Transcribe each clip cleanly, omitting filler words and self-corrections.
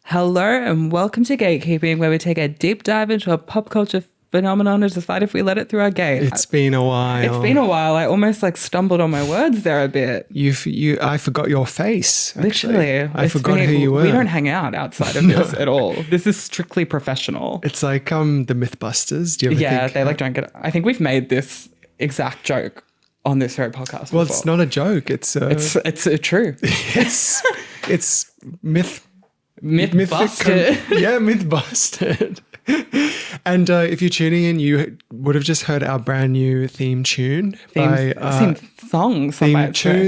Hello and welcome to Gatekeeping, where we take a deep dive into a pop culture phenomenon and decide if we let it through our gate. It's been a while. It's been a while. I almost stumbled on my words there a bit. I forgot your face. Actually. Literally. I forgot who you were. We don't hang out outside of this at all. This is strictly professional. It's like the Mythbusters. Do you ever think? They don't get it. I think we've made this exact joke on this very podcast Well, before. it's not a joke. It's true. it's myth. Myth busted. Myth busted. And if you're tuning in, you would have just heard our brand new theme tune Theme song.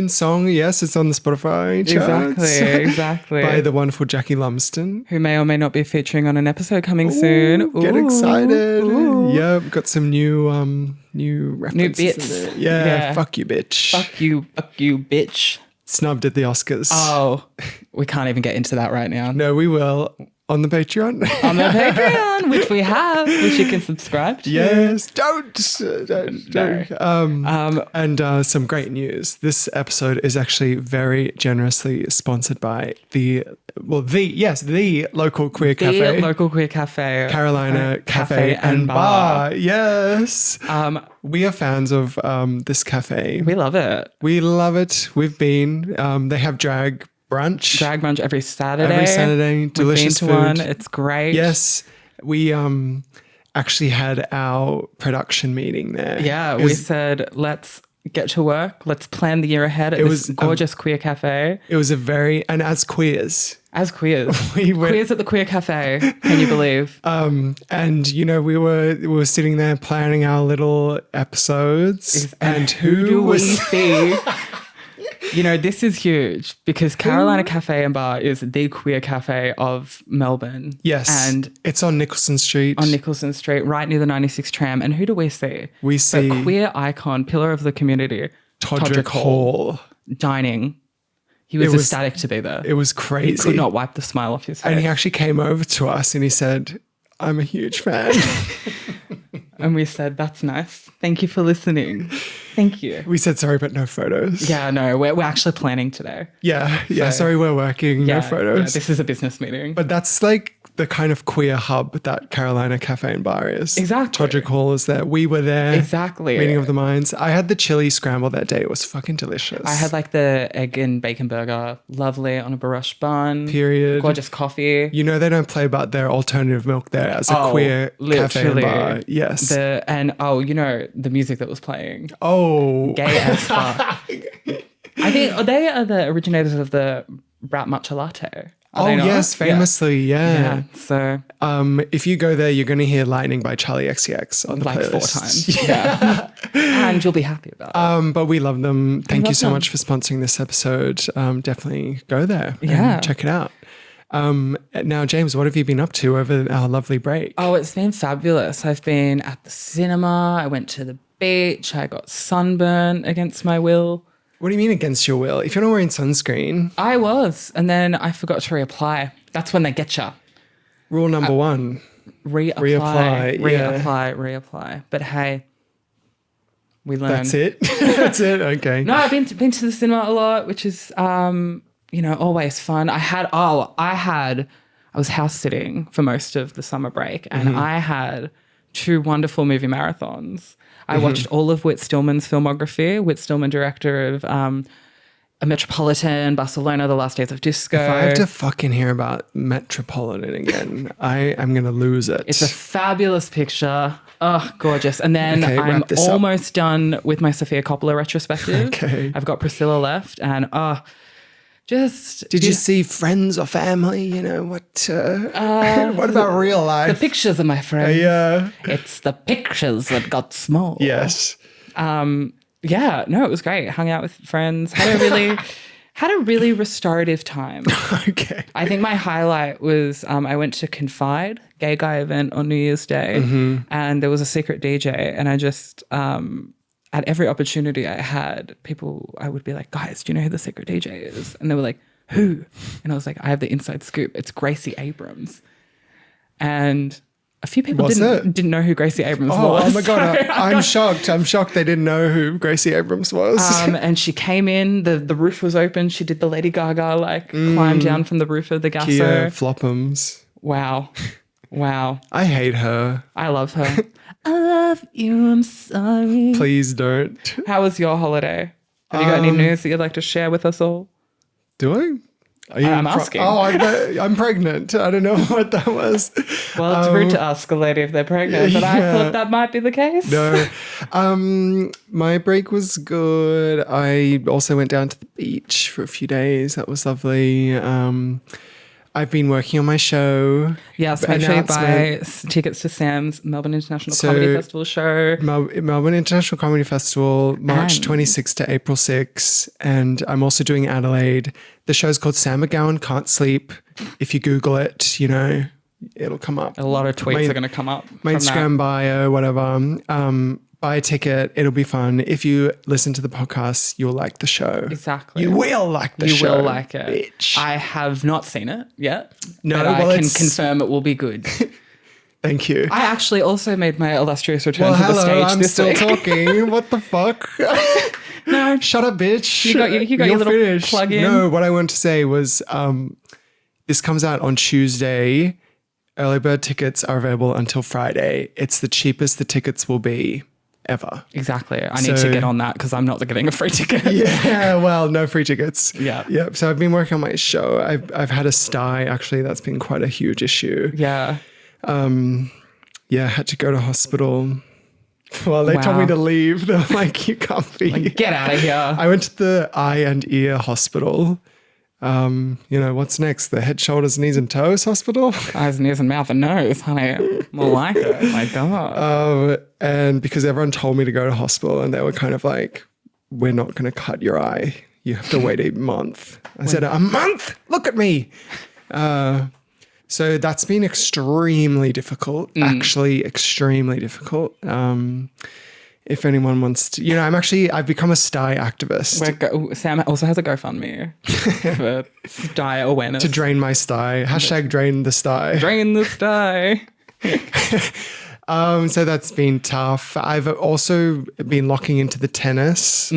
Song. Yes, it's on the Spotify charts. Exactly. By the wonderful Jackie Lumsden, who may or may not be featuring on an episode coming soon. Get excited! Yeah, we've got some new references. New bits. In there. Yeah, fuck you, bitch. Fuck you, bitch. Snubbed at the Oscars. Oh, we can't even get into that right now. No, we will. On the Patreon. On the Patreon, which we have, which you can subscribe to. Yes. Don't. No. And some great news. This episode is actually very generously sponsored by the local queer cafe. The local queer cafe. Carolina Cafe and Bar. Yes. We are fans of this cafe. We love it. We love it. We've been. They have drag brunch every Saturday. Delicious We've been to food. one. It's great. Yes, we actually had our production meeting there. Yeah, we said let's get to work. Let's plan the year ahead at this gorgeous queer cafe. It was and as queers, queers at the queer cafe. Can you believe? And we were sitting there planning our little episodes, and who do we see? This is huge because Carolina Cafe and Bar is the queer cafe of Melbourne. Yes. And it's on Nicholson Street. Right near the 96 tram. And who do we see? We see the queer icon, pillar of the community, Todrick Hall. Dining. He was ecstatic to be there. It was crazy. He could not wipe the smile off his face. And he actually came over to us and he said, "I'm a huge fan." And we said, "That's nice. Thank you for listening. Thank you." We said sorry, but no photos. Yeah, no, we're actually planning today. Yeah. Sorry, we're working. No photos. Yeah, this is a business meeting. But that's like the kind of queer hub that Carolina Cafe and Bar is. Exactly. Todrick Hall is there. We were there. Exactly. Meeting of the minds. I had the chili scramble that day. It was fucking delicious. I had like the egg and bacon burger, lovely on a brioche bun. Period. Gorgeous coffee. They don't play about their alternative milk there as a queer cafe and bar. Yes. The music that was playing. Oh. Gay as fuck. I think they are the originators of the Brat Matcha Latte. Yes, famously, yeah. So, if you go there, you're going to hear Lightning by Charlie XCX on the playlist. 4 times. Yeah. And you'll be happy about it. But we love them. Thank you so much for sponsoring this episode. Definitely go there and check it out. Now, James, what have you been up to over our lovely break? Oh, it's been fabulous. I've been at the cinema. I went to the beach. I got sunburn against my will. What do you mean against your will? If you're not wearing sunscreen. I was. And then I forgot to reapply. That's when they get you. Rule number 1. Reapply. But hey, we learn. That's it? That's it? Okay. No, I've been to the cinema a lot, which is, always fun. I was house sitting for most of the summer break and I had 2 wonderful movie marathons. I watched all of Whit Stillman's filmography. Whit Stillman, director of A Metropolitan, Barcelona, The Last Days of Disco. If I have to fucking hear about Metropolitan again, I am going to lose it. It's a fabulous picture. Oh, gorgeous. And then I'm almost done with my Sofia Coppola retrospective. Okay. I've got Priscilla left and Did you see friends or family? What about real life? The pictures of my friends. Yeah. It's the pictures that got small. Yes. It was great. Hung out with friends. Had a really restorative time. Okay. I think my highlight was I went to Confide, gay guy event on New Year's Day, and there was a secret DJ, and I just at every opportunity I had, I would be like, "Guys, do you know who the secret DJ is?" And they were like, "Who?" And I was like, "I have the inside scoop. It's Gracie Abrams." And a few people didn't know who Gracie Abrams was. Oh my God, I'm shocked. I'm shocked they didn't know who Gracie Abrams was. And she came in, the roof was open. She did the Lady Gaga, climb down from the roof of the gasso. Kia Floppums. Wow. I hate her. I love her. I love you, I'm sorry. Please don't. How was your holiday? Have you got any news that you'd like to share with us all? Do I? I'm asking. I'm pregnant. I don't know what that was. Well, it's rude to ask a lady if they're pregnant, but I thought that might be the case. No. My break was good. I also went down to the beach for a few days. That was lovely. I've been working on my show. Yes, make sure you buy tickets to Sam's Melbourne International Comedy Festival show. Melbourne International Comedy Festival, March 26th to April 6th. And I'm also doing Adelaide. The show's called Sam McGowan Can't Sleep. If you Google it, it'll come up. A lot of tweets are going to come up. My Instagram bio, whatever. Buy a ticket. It'll be fun. If you listen to the podcast, you'll like the show. Exactly. You will like the show. You will like it. Bitch. I have not seen it yet. No, but I can confirm it will be good. Thank you. I actually also made my illustrious return to the stage this week. I'm still talking. What the fuck? No. Shut up, bitch. You got your little finished. plug in. No, what I want to say was this comes out on Tuesday. Early bird tickets are available until Friday. It's the cheapest the tickets will be ever. Exactly. I need to get on that because I'm not getting a free ticket. Yeah, well, no free tickets. Yeah. Yep. So I've been working on my show. I've had a sty. Actually, that's been quite a huge issue. Yeah. Yeah, I had to go to hospital. Well, they told me to leave. They're like, you can't be. Get out of here. I went to the eye and ear hospital. What's next? The head, shoulders, knees and toes hospital? Eyes, ears and mouth and nose, honey. More like it. Oh my God. And because everyone told me to go to hospital and they were kind of like, we're not going to cut your eye. You have to wait a month. I said, a month? Look at me. So that's been extremely difficult, actually extremely difficult. If anyone wants to, I've become a sty activist. Sam also has a GoFundMe for sty awareness. To drain my sty. # drain the sty. Drain the sty. So that's been tough. I've also been locking into the tennis,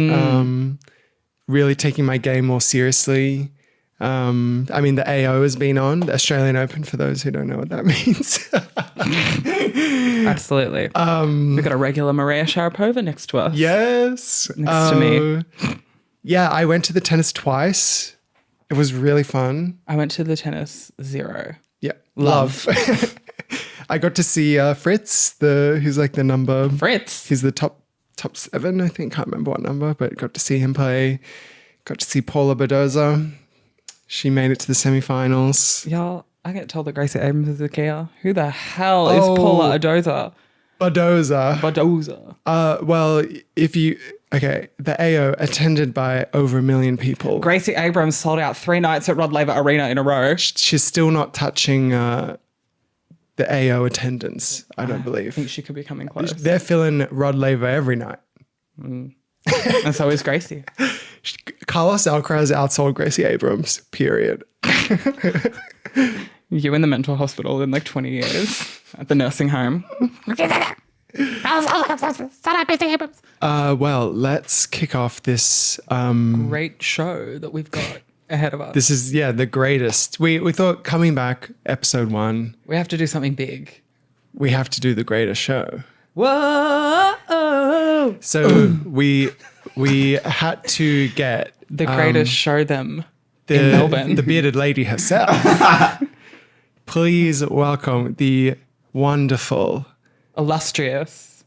really taking my game more seriously. The AO has been on, the Australian Open, for those who don't know what that means. Absolutely. We've got a regular Maria Sharapova next to us. Yes. Next to me. Yeah, I went to the tennis twice. It was really fun. I went to the tennis 0. Yeah. Love. I got to see Fritz, who's like the number. Fritz. He's the top 7, I think. Can't remember what number, but got to see him play. Got to see Paula Badoza. She made it to the semifinals. Y'all, I get told that Gracie Abrams is a Kia. Who the hell is Paula Badoza? Badoza. Well, the AO attended by over 1 million people. Gracie Abrams sold out 3 nights at Rod Laver Arena in a row. She's still not touching the AO attendance, I don't believe. I think she could be coming close. They're filling Rod Laver every night. And so is Gracie. Carlos Alcaraz outsold Gracie Abrams, period. You in the mental hospital in 20 years at the nursing home. Well, let's kick off this great show that we've got ahead of us. This is, the greatest. We thought coming back, episode 1. We have to do something big. We have to do the greatest show. Whoa! So we had to get the greatest show them in Melbourne. The bearded lady herself. Please welcome the wonderful, illustrious,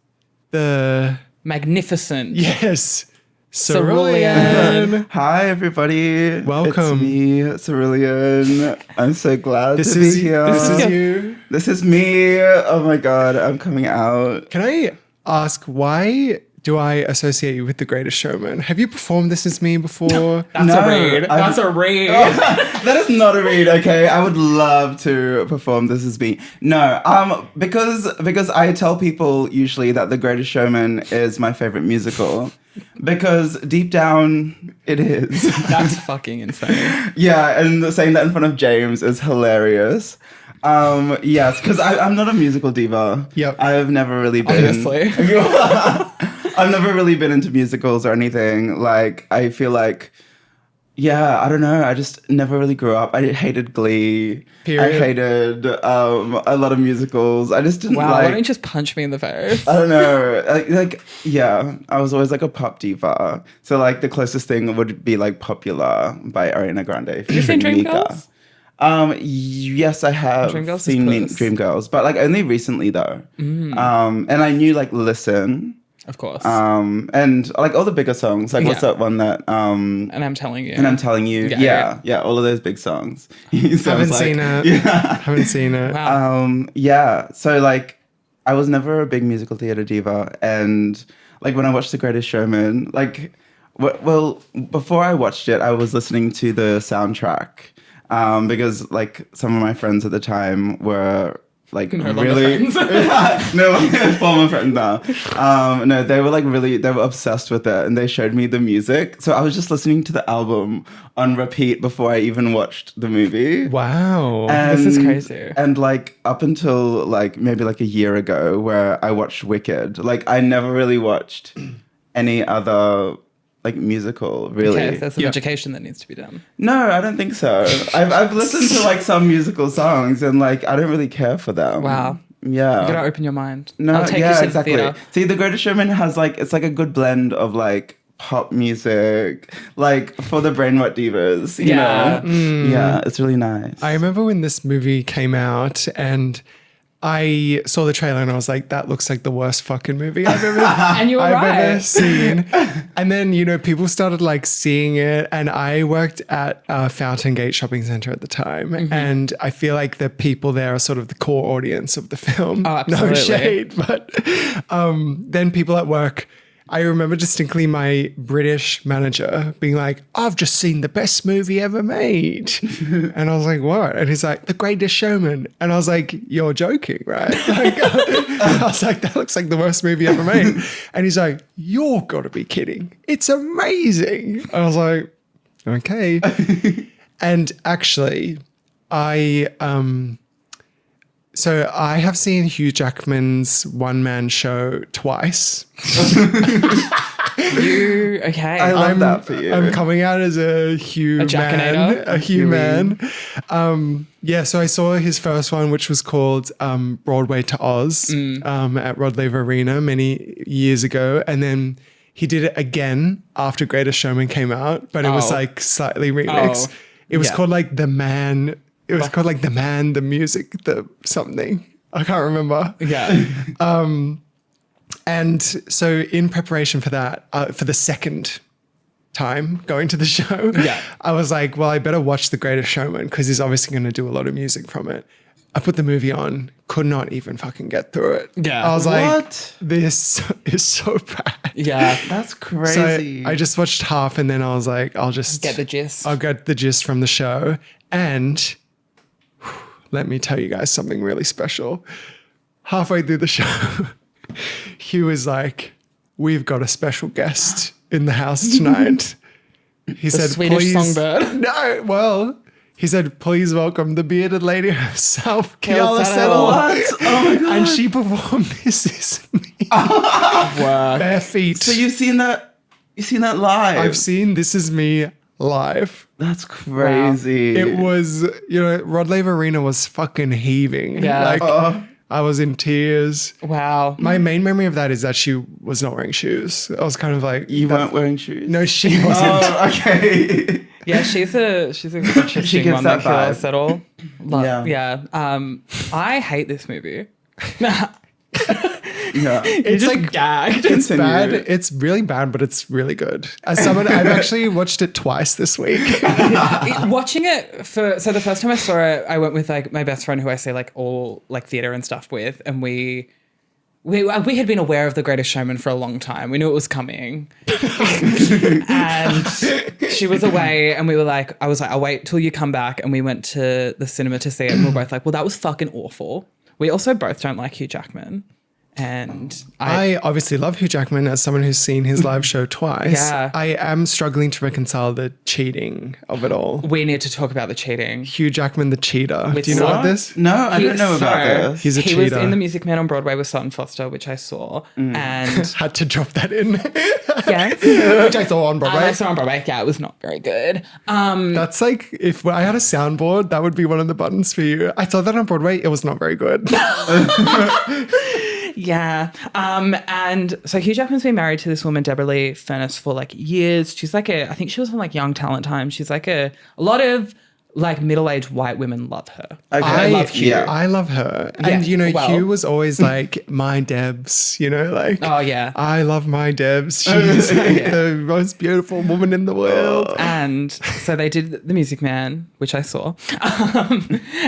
the magnificent, yes, Cerulean. Hi, everybody. Welcome. It's me, Cerulean. I'm so glad to be here. This is you. This is me. Oh my God, I'm coming out. Can I ask, why do I associate you with The Greatest Showman? Have you performed This Is Me before? That's a read. That's a read. That is not a read, okay? I would love to perform This Is Me. No, because I tell people usually that The Greatest Showman is my favorite musical. Because deep down, it is. That's fucking insane. Yeah, and saying that in front of James is hilarious. Yes, because I'm not a musical diva. Yep. I've never really been. Obviously. I've never really been into musicals or anything. Like, I feel like, yeah, I don't know. I just never really grew up. I hated Glee. Period. I hated a lot of musicals. I just didn't Wow, why like. don't you just punch me in the face? I don't know. Yeah, I was always like a pop diva. So like the closest thing would be like Popular by Ariana Grande. Have you seen featuring Mika. Dreamgirls? Yes, I have Dreamgirls is seen close. Dreamgirls, but like only recently though. And I knew like Listen, Of course. and like all the bigger songs. Like what's Yeah. that one that and I'm telling you. and I'm telling you, yeah, all of those big songs. Haven't seen it. Yeah. Haven't seen it. Wow. Yeah. So like, I was never a big musical theater diva, and like when I watched The Greatest Showman, like, well, before I watched it, I was listening to the soundtrack, because like some of my friends at the time were like No longer really friends. no former friends now. No, they were like they were obsessed with it, and they showed me the music. So I was just listening to the album on repeat before I even watched the movie. Wow. And, This is crazy. And like up until like maybe like a year ago where I watched Wicked, like I never really watched any other like musical really. Okay, there's some education that needs to be done. No, I don't think so. I've listened to like some musical songs and like I don't really care for them. Wow. Yeah. You gotta open your mind. No, I'll take yeah, you to exactly. the theater. See, The Greatest Showman has like, it's like a good blend of like pop music, like for the brain rot divas, you Yeah. know? Yeah, it's really nice. I remember when this movie came out and I saw the trailer and I was like, that looks like the worst fucking movie I've ever, And you were I've ever right. seen. And then, you know, people started like seeing it. And I worked at Fountain Gate Shopping Center at the time. Mm-hmm. And I feel like the people there are sort of the core audience of the film. Oh, No absolutely. shade. But then people at work, I remember distinctly my British manager being like, I've just seen the best movie ever made. And I was like, what? And he's like, The Greatest Showman. And I was like, you're joking, right? Like, I was like, that looks like the worst movie ever made. And he's like, you're got to be kidding. It's amazing. I was like, okay. And actually, so I have seen Hugh Jackman's one-man show twice. Okay. I love that for you. I'm coming out as a Hugh man. Jackinator? A Hugh man. Yeah, so I saw his first one, which was called Broadway to Oz at Rod Laver Arena many years ago. And then he did it again after Greatest Showman came out, but it was Oh. like slightly remixed. Oh. It was Yeah. called like The Man. It was called like The Man, The Music, The something. I can't remember. yeah. And so in preparation for that, for the second time going to the show, Yeah. I was like, well, I better watch The Greatest Showman because he's obviously going to do a lot of music from it. I put the movie on, could not even fucking get through it. Yeah. I was like, What? this is so bad. Yeah. That's So crazy. I just watched half and then I was like, I'll just Get the gist. I'll get the gist from the show. And let me tell you guys something really special. Halfway through the show, Hugh was like, we've got a special guest in the house tonight. He said, Swedish please. songbird. No, well, he said, please welcome the bearded lady herself, Keala Keala Settle. Settle. What? Oh my God. And she performed This Is Me. Work. Bare feet. So you've seen that? You've seen that live? I've seen This Is Me live. That's crazy. It was, you know, Rod Laver Arena was fucking heaving. Yeah. Like, I was in tears. Wow. My main memory of that is that she was not wearing shoes. I was kind of like, You weren't wearing shoes? no, she wasn't. Oh, okay. Yeah, she's a interesting She gives one. that Keala vibe. Settle. Yeah. Yeah. I hate this movie. Yeah. It's just like gagged. It's Continue. bad. It's really bad, but it's really good. As someone, I've actually watched it twice this week. Watching it so the first time I saw it, I went with like my best friend who I say like all like theater and stuff with, and we had been aware of The Greatest Showman for a long time. We knew it was coming, and she was away, and we were like, I was like, I'll wait till you come back, and we went to the cinema to see it, and we were both like, well, that was fucking awful. We also both don't like Hugh Jackman. And I obviously love Hugh Jackman as someone who's seen his live show twice. Yeah. I am struggling to reconcile the cheating of it all. we need to talk about the cheating. Hugh Jackman, the cheater. With Do you know what? about this? No, I didn't know about this. He's a He was cheater. in The Music Man on Broadway with Sutton Foster, which I saw. And Had to drop that in. yes, Which I saw on Broadway. I saw on Broadway. Yeah, it was not very good. That's like, if I had a soundboard, that would be one of the buttons for you. I saw that on Broadway. It was not very good. Yeah. And so Hugh Jackman's been married to this woman, Deborah Lee Furness, for like years. She's like I think she was on like Young Talent Time. She's like a lot of like middle-aged white women love her. Okay. I love Hugh. Yeah. I love her. Yeah, And, you know, well- Hugh was always like, my Debs, you know, like, Oh, yeah. I love my Debs. She's like the most beautiful woman in the world. And so they did The Music Man, which I saw.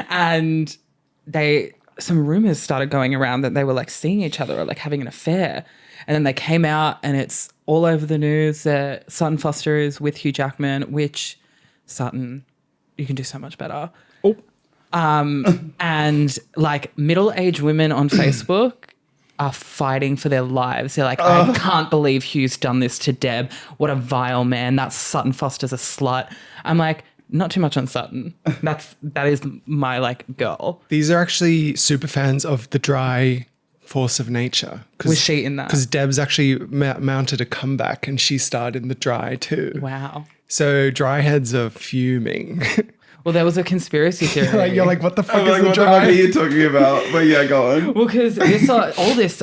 And some rumors started going around that they were like seeing each other or like having an affair. And then they came out and it's all over the news that Sutton Foster is with Hugh Jackman, which Sutton, you can do so much better. Oh. And like middle-aged women on Facebook are fighting for their lives. They're like, I can't believe Hugh's done this to Deb. What a vile man. That Sutton Foster's a slut. I'm like, not too much on Sutton. That is my like girl. These are actually super fans of the dry force of nature. Was she in that? Because Deb's actually mounted a comeback and she starred in the dry too. Wow. So dry heads are fuming. Well, there was a conspiracy theory. You're like, what the fuck I'm is like, the what the fuck are dry? you talking about? But yeah, go on. Well, because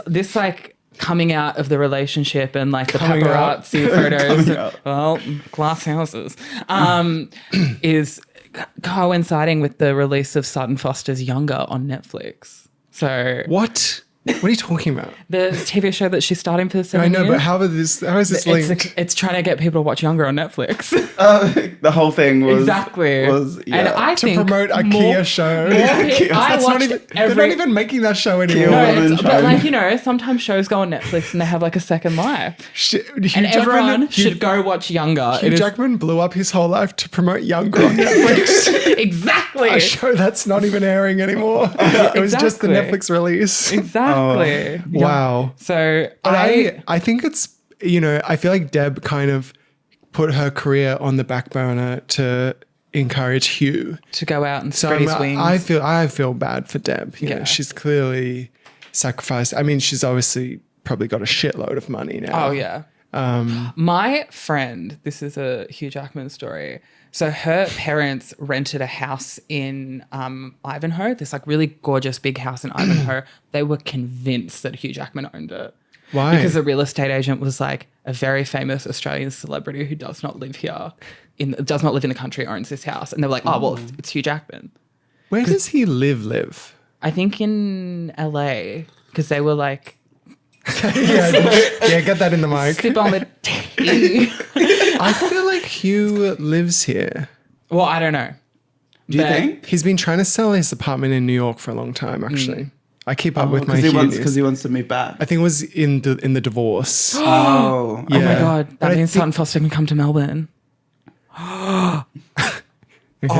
this like coming out of the relationship and like the Coming out. paparazzi photos, Coming out. well, glass houses, is coinciding with the release of Sutton Foster's Younger on Netflix. So What? What are you talking about? the TV show that she's starting for the 7 I know, years, but how is this linked? it's trying to get people to watch Younger on Netflix. The whole thing was Exactly. yeah. And I To think promote a more- Kia show. I That's not watched even, they're every. not even making that show anymore. No, Woman but trying- like, you know, sometimes shows go on Netflix and they have like a second life. Hugh And everyone Hugh- should go watch Younger. Hugh It is Jackman blew up his whole life to promote Younger on Netflix. exactly. A show that's not even airing anymore. It was just the Exactly. Netflix release. Exactly. Wow. So But I think it's, you know, I feel like Deb kind of put her career on the back burner to encourage Hugh. to go out and So spread his wings. I feel bad for Deb. You know, Yeah. she's clearly sacrificed. I mean, she's obviously probably got a shitload of money now. Oh yeah. My friend, this is a Hugh Jackman story. So her parents rented a house in Ivanhoe, this like really gorgeous big house in Ivanhoe. They were convinced that Hugh Jackman owned it. Why? Because the real estate agent was like a very famous Australian celebrity who does not live here, does not live in the country, owns this house. And they were like, oh, well, it's Hugh Jackman. Where does he live? I think in LA, because they were like, yeah, get that in the mic. sip on the tea. I feel like Hugh lives here. Well, I don't know. Do you But- think? He's been trying to sell his apartment in New York for a long time, actually. I keep up with my Because Hugh. he wants to move back. I think it was in the divorce. Oh. Oh my Yeah. God, But that I means think- Sutton Foster can come to Melbourne. Oh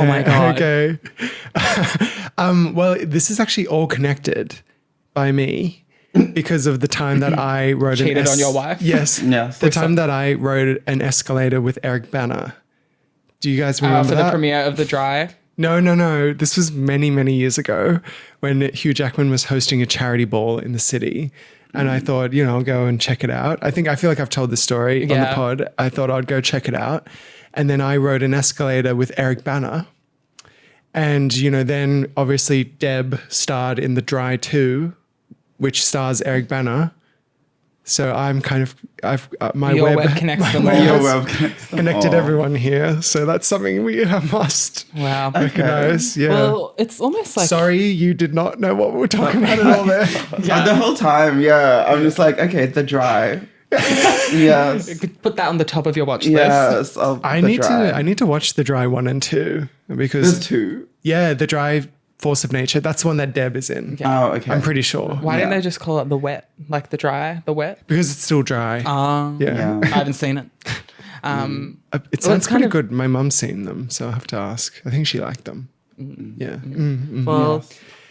my God. Okay. Well, this is actually all connected by me because of the time that I wrote Cheated on your wife? Yes. Yes. The time that I rode an escalator with Eric Banner. Do you guys remember For the that? premiere of The Dry. No. This was many, many years ago when Hugh Jackman was hosting a charity ball in the city. And I thought, you know, I'll go and check it out. I feel like I've told this story on the Yeah. pod. I thought I'd go check it out. And then I rode an escalator with Eric Banner. And, you know, then obviously Deb starred in The Dry 2, which stars Eric Banner. So I'm kind of, my Your web, web connects them my all. You're web's welcome. connected Oh. everyone here. So that's something we must Wow. recognize. Yeah. Well, it's almost like Sorry, you did not know what we were talking about at all there. The whole time, yeah. I'm just like, okay, The Dry. Yes. you could put that on the top of your watch list. Yes. I need to watch The Dry 1 and 2 because There's two. yeah, The Dry Force of Nature. That's the one that Deb is in. Oh, okay. I'm pretty sure. Why didn't Yeah. they just call it The Wet? Like The Dry, The Wet? Because it's still dry. Yeah. yeah. Yeah. I haven't seen it. It Well, sounds it's kind pretty of- good. My mum's seen them, so I'll have to ask. I think she liked them. Yeah. Well,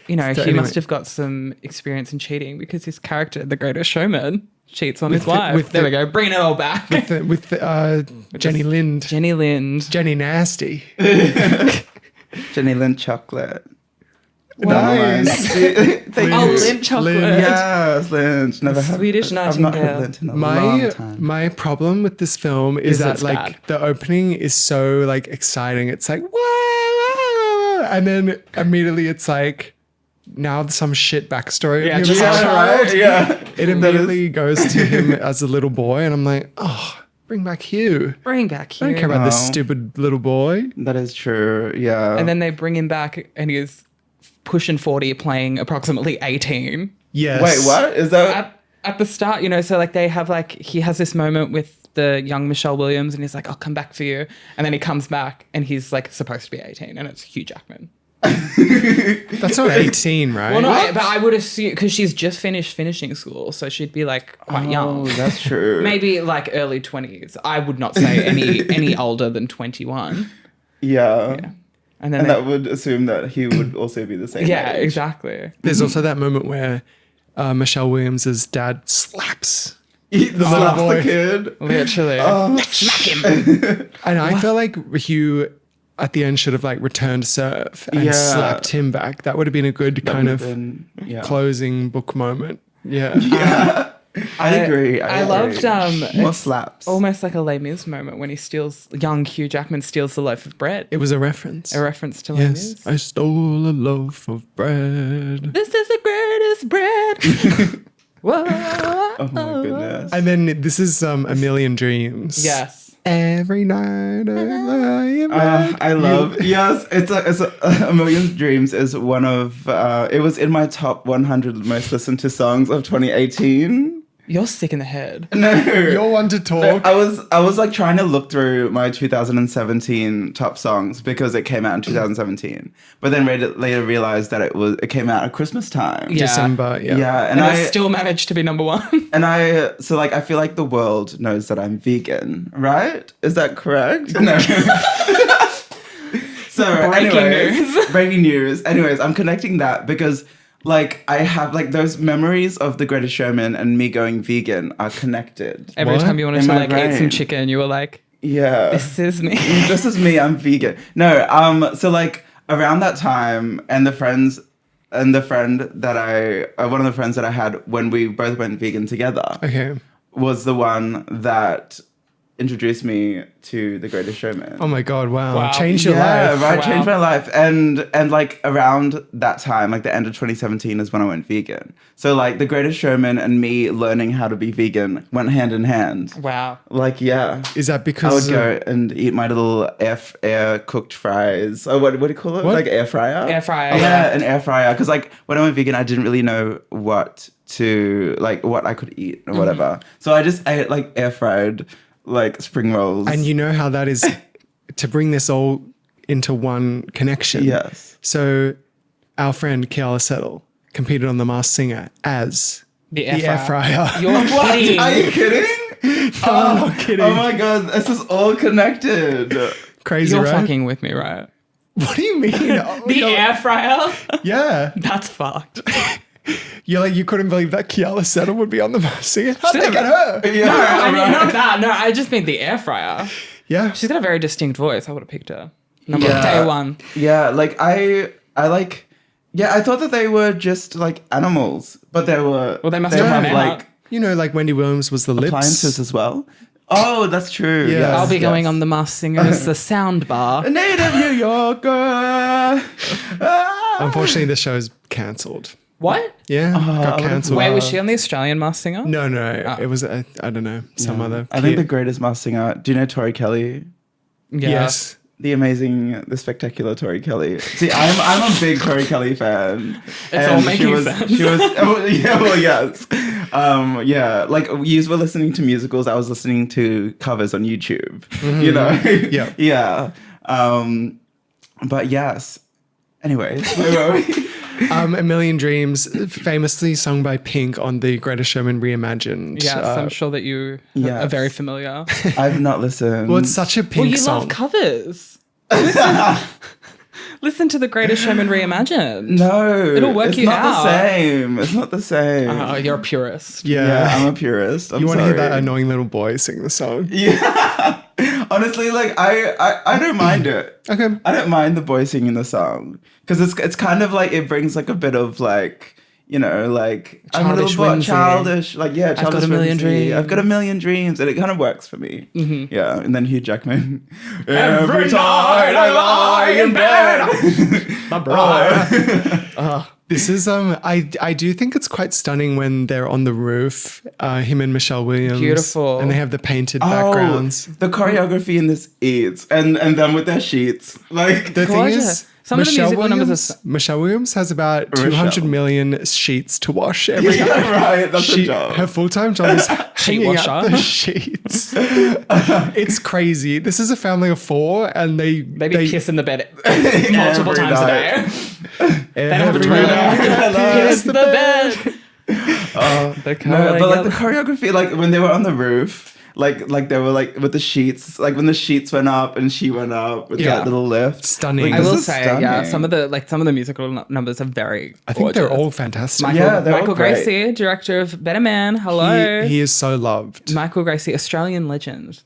you know, So he anyway. must have got some experience in cheating because his character, the Greatest Showman, cheats on his the- wife. with There the- we go. Bringing it all back. with Jenny Lind. Jenny Lind. Jenny Nasty. Jenny Lind chocolate. Nice. Thank Oh, you. Lind chocolate. Lind. Yes, Lynch. Never had. Swedish I've not Nightingale. had Lynch in a long My time. my problem with this film is that it's like bad. the opening is so like exciting. It's like whoa, and then immediately it's like now some shit backstory Yeah, of him just- as a Yeah, child. right. Yeah. It immediately goes to him as a little boy, and I'm like, oh, bring back Hugh. Bring back I don't Hugh. care about this Oh. stupid little boy. That is true. Yeah. And then they bring him back and he's pushing 40, playing approximately 18. Yes. wait, what is that? At the start, you know, so like they have like, he has this moment with the young Michelle Williams and he's like, I'll come back for you. And then he comes back and he's like supposed to be 18 and it's Hugh Jackman. That's not 18, right? Well, no, but I would assume because she's just finishing school, so she'd be like quite Oh, young. that's true. Maybe like early 20s. I would not say any older than 21. Yeah. And then And they- that would assume that he would also be the same. yeah, age. exactly. There's also that moment where Michelle Williams' dad slaps. He slaps boy. the kid. Literally. Smack him. And I feel like Hugh at the end should have like returned to serve and Yeah. slapped him back. That would have been a good kind of Yeah. closing book moment. Yeah. Yeah. I agree. I loved more it's slaps. almost like a Les Mis moment when he steals young Hugh Jackman steals the loaf of bread. It was a reference. A reference to Les Yes. Mis. I stole a loaf of bread. This is the greatest bread. Whoa. Oh my goodness. And then this is A Million Dreams. Yes. Every night I lie in bed. I love yes. It's a Million Dreams is one of it was in my top 100 most listened to songs of 2018. You're sick in the head. No, You're one to talk. I was like trying to look through my 2017 top songs because it came out in 2017, but then later realized that it came out at Christmas time. Yeah. December. Yeah. Yeah, And I still managed to be number one. so like I feel like the world knows that I'm vegan, right? Is that correct? No. So breaking news. Anyways, I'm connecting that because like I have like those memories of The Greatest Showman and me going vegan are connected. Every What? time you wanted In to my like eat some brain. chicken, you were like, Yeah. this is me. This is me, I'm vegan. No, so like around that time and the friend that one of the friends that I had when we both went vegan together Okay. was the one that introduced me to The Greatest Showman. Oh my God. Wow. Wow. Changed your Yeah, life. right. Wow. Changed my life. And like around that time, like the end of 2017 is when I went vegan. So like The Greatest Showman and me learning how to be vegan went hand in hand. Wow. Like, yeah. Is that I would because go and eat my little air cooked fries. Oh, what do you call it? What? Like air fryer? Air fryer, Oh, yeah. yeah, an air fryer. Because like when I went vegan, I didn't really know what I could eat or whatever. So I just ate like air fried like spring rolls. and you know how that is to bring this all into one connection. Yes. So our friend Kiala Settle competed on The Masked Singer as The the air air fryer. You're What? kidding. Are you kidding? I'm not kidding. Oh my god, this is all connected. Crazy, You're right? fucking with me, right? What do you mean? Oh my The God. air fryer? Yeah. That's fucked. You're like, you couldn't believe that Kiala Settle would be on The Masked Singer? How'd they Should've- get her? Yeah, No, I mean, right. not that. No, I just mean the air fryer. Yeah. She's got a very distinct voice. I would have picked her. Number Yeah. day one. Yeah, like I like. Yeah, I thought that they were just like animals, but they were. Well, they must they have have run out. like You know, like Wendy Williams was the lips. appliances as well. Oh, that's true. Yeah. Yes, I'll be going yes. on the Masked Singer as the sound bar. A native New Yorker. Ah. Unfortunately, the show's cancelled. What? Yeah, got I would've cancelled. Wait, was she on the Australian Masked Singer? No, it was, I don't know, some other I think kid. the greatest masked singer. Do you know Tori Kelly? Yeah. Yes. The amazing, the spectacular Tori Kelly. See, I'm a big Tori Kelly fan. It's all making sense. She was, oh, yeah, well, yes. Yeah, like you were listening to musicals. I was listening to covers on YouTube. You know. Yeah. Yeah. But yes. Anyways, where were we? A Million Dreams, famously sung by Pink on The Greatest Showman Reimagined. Yes, I'm sure that you yes. are very familiar. I've not listened. Well, it's such a Pink Well, you song. love covers. Listen to the Greatest Showman reimagined. No, It'll work it's you not out. the same. It's not the same. Oh, you're a purist. Yeah, I'm a purist. I'm You want to hear sorry. that annoying little boy sing the song? Yeah. Honestly, like I don't mind it. Okay. I don't mind the boy singing the song because it's kind of like it brings like a bit of like, you know, like I'm a little Childish bit whimsy. childish, like yeah, I've got childish a million whimsy. dreams. I've got a million dreams, and it kind of works for me. Mm-hmm. Yeah, and then Hugh Jackman. Every night I lie in bed. My bride. This is I do think it's quite stunning when they're on the roof, him and Michelle Williams. Beautiful. And they have the painted Oh, backgrounds. the choreography in this is and them with their sheets like The thing Gorgeous. is, Some of the musical numbers are Michelle Williams has about 200 million sheets to wash every yeah, night. right. That's a job. Her full-time job is hanging washer. up the sheets. It's crazy. This is a family of 4 and they Piss in the bed multiple Every times night. a day. They don't have a every toilet. night. Piss the bed. No, but like the choreography, like when they were on the roof, like they were like with the sheets, like when the sheets went up and she went up with Yeah. that little lift. Stunning. I This will is say, stunning. yeah, some of the musical numbers are very I think they're gorgeous. all fantastic. Yeah, they're all Michael great. Gracie, director of Better Man. Hello. He is so loved. Michael Gracie, Australian legend.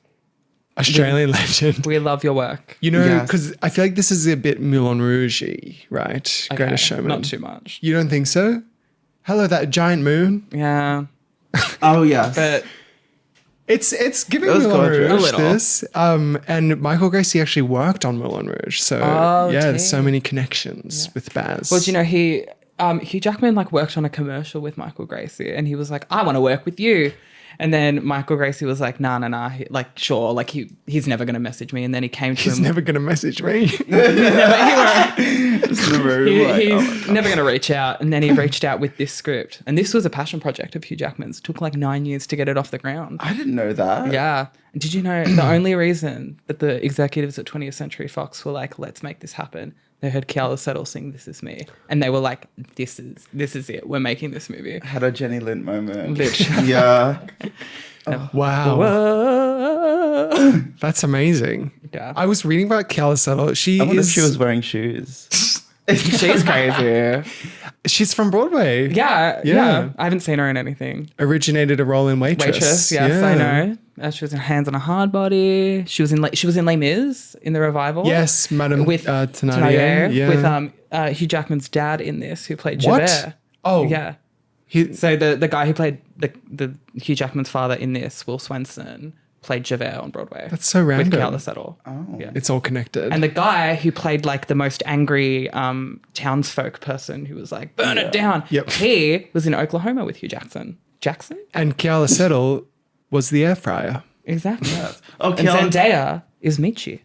Australian legend. We love your work. You know, Yes. because I feel like this is a bit Moulin Rouge-y, right? Okay, Greatest Showman. Not too much. You don't think so? Hello, that giant moon. Yeah. Oh yes, But It's giving It was Moulin gorgeous. Rouge A little. this. And Michael Gracie actually worked on Moulin Rouge. So Oh, yeah, there's so dear. many connections with Baz. well, do you know Hugh Jackman like worked on a commercial with Michael Gracie, and he was like, "I want to work with you." And then Michael Gracie was like, nah, like, sure, like he's never going to message me. And then he came to He's him. never gonna message me. Just in the room, like, oh my He's never going to reach out. And then he reached out with this script. And this was a passion project of Hugh Jackman's. It took like 9 years to get it off the ground. I didn't know that. Yeah. And did you know the only reason that the executives at 20th Century Fox were like, let's make this happen? They heard Keala Settle sing This Is Me. And they were like, this is it. We're making this movie. Had a Jenny Lind moment. Literally. Yeah. Wow. Whoa. That's amazing. Yeah. I was reading about Keala Settle. I wonder if she was wearing shoes. She's crazy. She's from Broadway. Yeah, Yeah. yeah. I haven't seen her in anything. Originated a role in Waitress. Yes, I know. She was in Hands on a Hard Body. She was in Les Mis in the revival. Yes, Madame with Thénardier. Yeah. with Hugh Jackman's dad in this, who played What? Javert. Oh. Yeah. He, So the guy who played the Hugh Jackman's father in this, Will Swenson, played Javert on Broadway. That's so random. With Keala Settle. Oh. Yeah. it's all connected. And the guy who played like the most angry townsfolk person who was like, burn it down. Yep. He was in Oklahoma with Hugh Jackson. Jackson? And Keala Settle was the air fryer. Exactly. Oh, And Keala, Zendaya is Michi.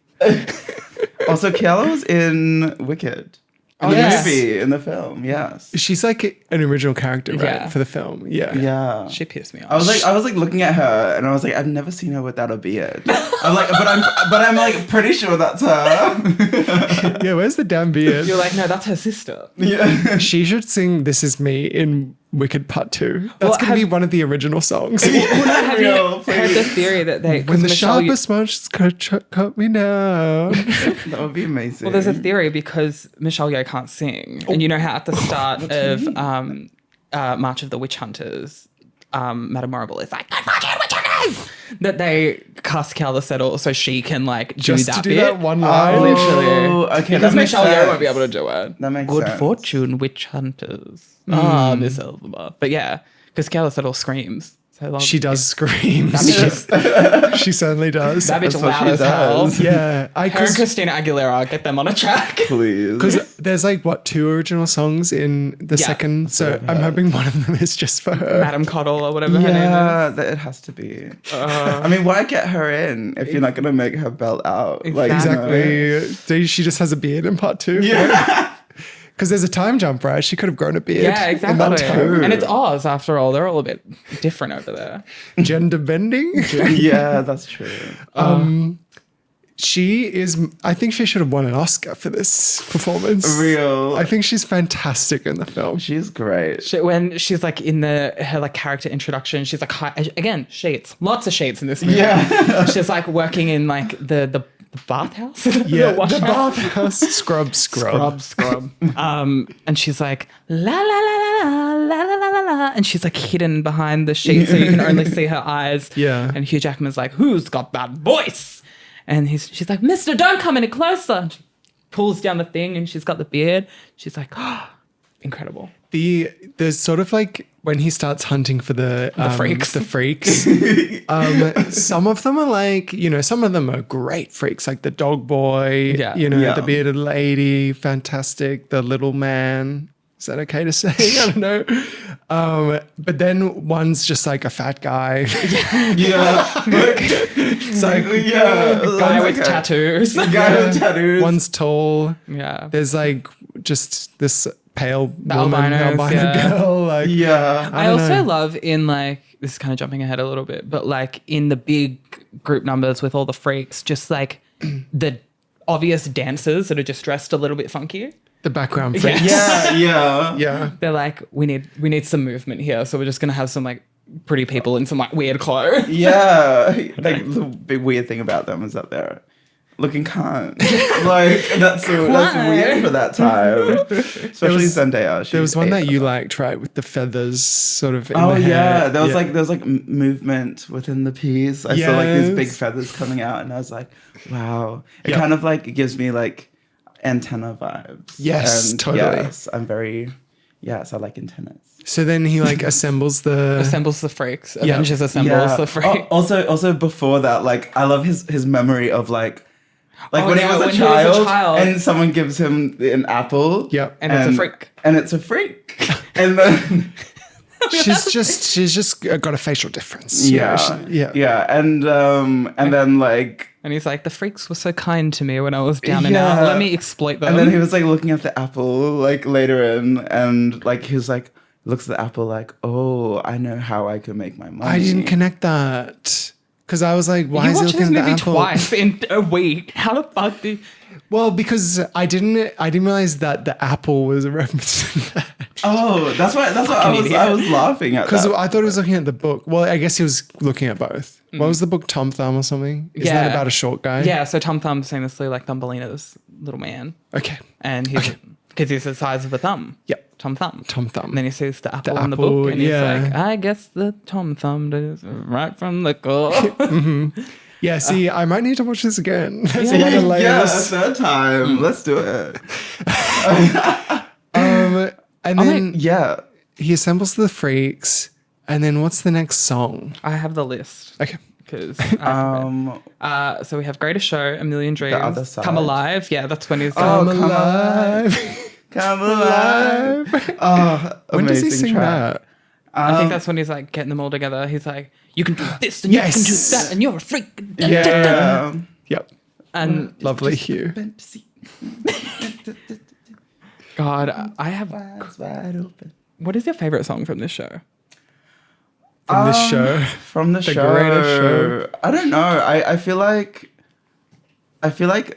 also, Keala was in Wicked. In the yes. movie, in the film, yes. She's like an original character, right? Yeah. For the film. Yeah. Yeah. She pissed me off. I was like looking at her and I was like, I've never seen her without a beard. I'm like, but I'm like pretty sure that's her. Yeah, where's the damn beard? You're like, no, that's her sister. Yeah. She should sing This Is Me in Wicked Part 2. That's Well, going to be one of the original songs. Have you Real, heard the theory that they... When the Michelle, sharpest munch cut me down. That would be amazing. well, there's a theory because Michelle Yeoh can't sing. And you know how at the start of March of the Witch Hunters, Madame Morrible is like, "Don't fucking witch hunters!" That they cast Keala Settle so she can like Just do to that do bit. that one line. Literally. okay, Because that makes Michelle Yeoh sense. won't be able to do it. That makes Good sense. fortune, witch hunters. Miss Elphaba. But yeah, because Keala Settle screams. So long. She does scream. That bitch, She certainly does. that bitch That's what loud she as hell. does. Yeah. Her and Christina Aguilera, get them on a track. Please. Because there's like, what, 2 original songs in the Yeah. second? So I'm hoping one of them is just for her. Madam Coddle or whatever her name is. Yeah, that it has to be. I mean, why get her in if you're not gonna make her belt out? Like, Exactly. She just has a beard in Part 2. Yeah. Because there's a time jump, right? She could have grown a beard. Yeah, in that exactly. time. And it's Oz after all. They're all a bit different over there. Gender bending. Yeah, that's true. She is, I think she should have won an Oscar for this performance. Real. I think she's fantastic in the film. She's great. When she's like in her like character introduction, she's like, again, sheets. Lots of sheets in this movie. Yeah. She's like working in like the the bathhouse. Yeah, The wash the house. bathhouse. Scrub. And she's like, la la la la la la la la la, and she's like hidden behind the sheet, so you can only see her eyes. Yeah. And Hugh Jackman's like, who's got that voice? And she's like, Mister, don't come any closer. And she pulls down the thing, and she's got the beard. She's like, oh, incredible. There's sort of like when he starts hunting for the freaks. Some of them are like, some of them are great freaks, like the dog boy, Yeah. the bearded lady, fantastic, the little man. Is that okay to say? I don't know. But then one's just like a fat guy. Yeah. It's like, Guy with tattoos. Guy with tattoos. One's tall. Yeah. There's like just this pale albinos, yeah. girl. Like, Yeah. I don't also know. love in like, this is kind of jumping ahead a little bit, but like in the big group numbers with all the freaks, just like the obvious dancers that are just dressed a little bit funky. the background freaks. Yeah. Yeah. They're like, we need some movement here, so we're just gonna have some like pretty people in some like weird clothes. Yeah. Like the big weird thing about them is that they're looking cunt. Like that's weird for that time. Especially Zendaya. There was one that you liked, right, with the feathers sort of in the Oh hair. yeah, there was like movement within the piece. I saw like these big Yes. feathers coming out, and I was like, wow. It Yeah. kind of like gives me like antenna vibes. Yes, and totally. Yes, I like antennas. So then he like assembles the Assembles the freaks. Avengers assembles the freaks. Also before that, like I love his memory of like Oh, when, yeah, he was when a he was a child, child. and someone gives him an apple. Yep. And it's a freak. And it's a freak. And then she's just got a facial difference. yeah. And then like And he's like, the freaks were so kind to me when I was down and out. Let me exploit them. And then he was like looking at the apple like later in, and like he was like looks at the apple like, oh, I know how I can make my money. I didn't connect that because I was like, why you is he watched looking this at the movie apple? twice in a week. How the fuck did... Well, because I didn't realize that the apple was a reference to that. Oh, that's what Fucking I was laughing at. Because That. I thought he was looking at the book. Well, I guess he was looking at both. What was the book? Tom Thumb or something? Isn't that Yeah. about a short guy? Yeah, so Tom Thumb's famously like Thumbelina's little man. Okay. And he's... Because he's the size of a thumb. Yep. Tom Thumb. Tom Thumb. And then he sees the apple in the apple, book, and he's yeah. like, I guess the Tom Thumb is right from the core. Yeah, see, I might need to watch this again. There's a Yeah. lot of layers. Yeah, third time. Let's do it. And then Yeah. he assembles the freaks. And then what's the next song? I have the list. Okay. Because so we have Greatest Show, A Million Dreams, Other Side. Come Alive. Yeah, that's when he's Oh, I'm come alive. Come alive. Oh, When does he amazing sing track. that? I think that's when he's like getting them all together. He's like, you can do this and Yes. you can do that and you're a freak. Yeah. Yep. And Lovely Hugh. God, I have. Eyes wide open. What is your favorite song from this show? From this show. From the, show. Greatest Show. I don't know. I feel like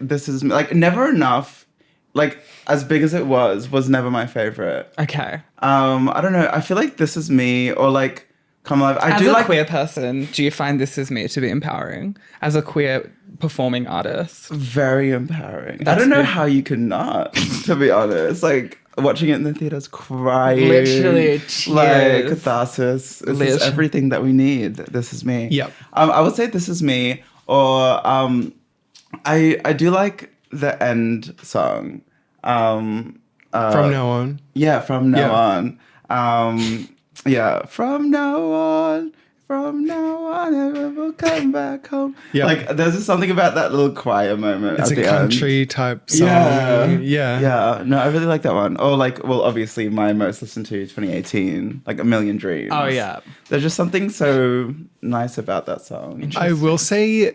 this is like Never Enough, like as big as it was never my favorite. Okay. I don't know. I feel like This Is Me or like Come Alive. I As do a like queer person, do you find This Is Me to be empowering? As a queer performing artist? very empowering. I That's don't know good. how you could not, to be honest. Like watching it in the theaters, crying, Literally, like tears. catharsis. This is Literally. everything that we need. This Is Me. Yep. I would say This Is Me, or I do like the end song. From now on. Yeah, From Now Yeah. On. Yeah, from now on, I will come back home. Yeah. Like, there's just something about that little choir moment It's at a the country end. type song. Yeah. Yeah. Yeah. No, I really like that one. Or like, well, obviously my most listened to 2018, like A Million Dreams. Oh, yeah. There's just something so nice about that song. I will say,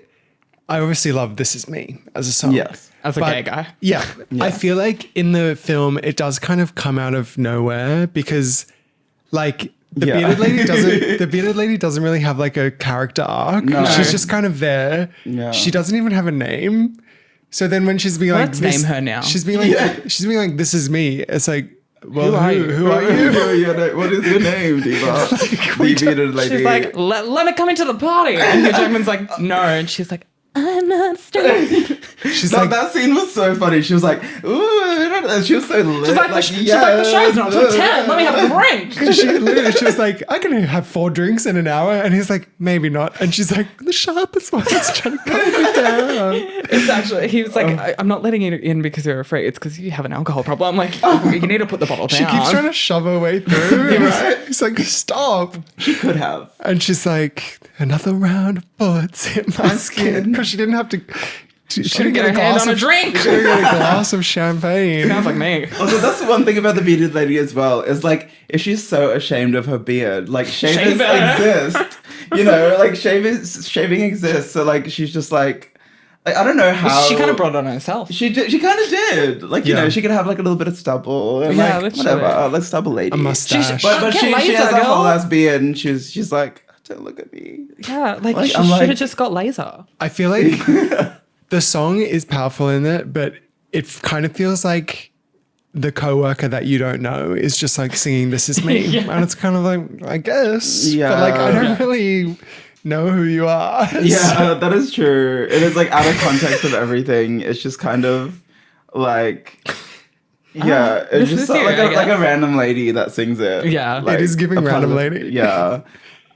I obviously love This Is Me as a song. Yes. As a But- gay guy? Yeah. I feel like in the film, it does kind of come out of nowhere because like the Yeah. bearded lady doesn't really have like a character arc. No. She's just kind of there. Yeah. She doesn't even have a name. So then when she's being like, Let's name her now. She's being like, this is me. It's like, well, Who are you? who are you? What is your name, Diva? The bearded lady. She's like, let me come into the party. And Hugh Jackman's like, no. And she's like, I'm not straight. She's No, like, that scene was so funny. She was like, ooh, and she was so lit. She's like, the show's not till 10. Let me have a drink. she was like, I can have 4 drinks in an hour. And he's like, maybe not. And she's like, the sharpest one's trying to calm me down. It's actually, he was like, I'm not letting you in because you're afraid. It's because you have an alcohol problem. I'm like, you need to put the bottle down. She keeps trying to shove her way through. He's like, stop. She could have. And she's like, another round of bullets hit my skin. Because she didn't have to. She didn't get her hand on a drink. She didn't get a glass of champagne. Sounds like me. Also, that's the one thing about the bearded lady as well, is like, if she's so ashamed of her beard, like shavers Shave it. exist. You know, like shaving exists. So like, she's just like I don't know how. She kind of brought it on herself. She kind of did. Like, you know, she could have like a little bit of stubble. And, Yeah, like, literally. whatever. Like, stubble lady. A mustache. But Get she laser, has a girl. whole ass beard, and she's like, don't look at me. Yeah, like she I'm should like- have just got laser. I feel like the song is powerful in it, but it kind of feels like the coworker that you don't know is just like singing "This Is Me," Yeah. and it's kind of like, I guess, Yeah. but like I don't Yeah. really know who you are. Yeah, that is true. It is like out of context of everything. It's just kind of like, yeah, it's this just is so- you, like I a guess. random lady that sings it. Yeah. Like, It is giving a part random of the- lady. Yeah.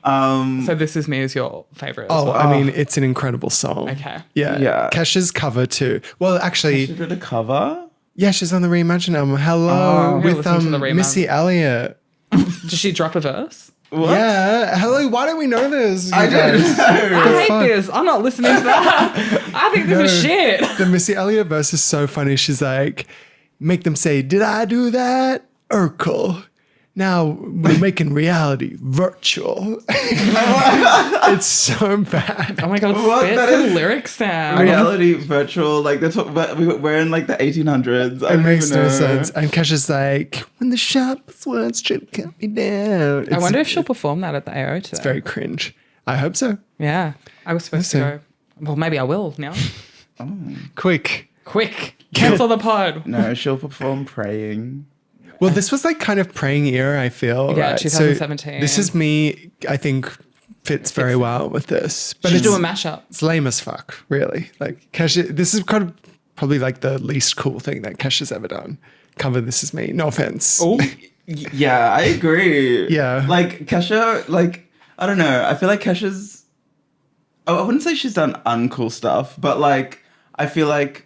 So This Is Me is your favorite as Oh, well. I mean, it's an incredible song. Okay. Yeah. Yeah. Kesha's cover too. Well, She actually, did a cover. yeah, she's on the Reimagine album. Hello, Oh, yeah, with listen to the Reimagine. Missy Elliott. Did she drop a verse? What? Yeah. Hello. Why don't we know this? I you don't guys? know. I hate fuck? this. I'm not listening to that. I think this is No. shit. The Missy Elliott verse is so funny. She's like, make them say, did I do that? Urkel. Now we're making reality virtual. It's so bad. Oh my god, What? spit That some is- lyrics down. Reality virtual, like they're talking about, we're in like the 1800s. I It don't makes even no know. sense. And Kesha's like, when the sharpest words should cut me down. I wonder if she'll perform that at the AO today. It's very cringe. I hope so. Yeah, I was supposed to Listen. go. Well, maybe I will now. Quick. Quick, cancel the pod. No, she'll perform praying. Well, this was like kind of praying era, I feel. Yeah, right? 2017. This Is Me, I think, fits very well with this. But She's it's, doing mashup. it's lame as fuck, really. Like, Kesha, this is kind of probably like the least cool thing that Kesha's ever done. Cover This Is Me. No offense. Oh, Yeah, I agree. Yeah. Like Kesha, like, I don't know. I feel like Kesha's, I wouldn't say she's done uncool stuff, but like, I feel like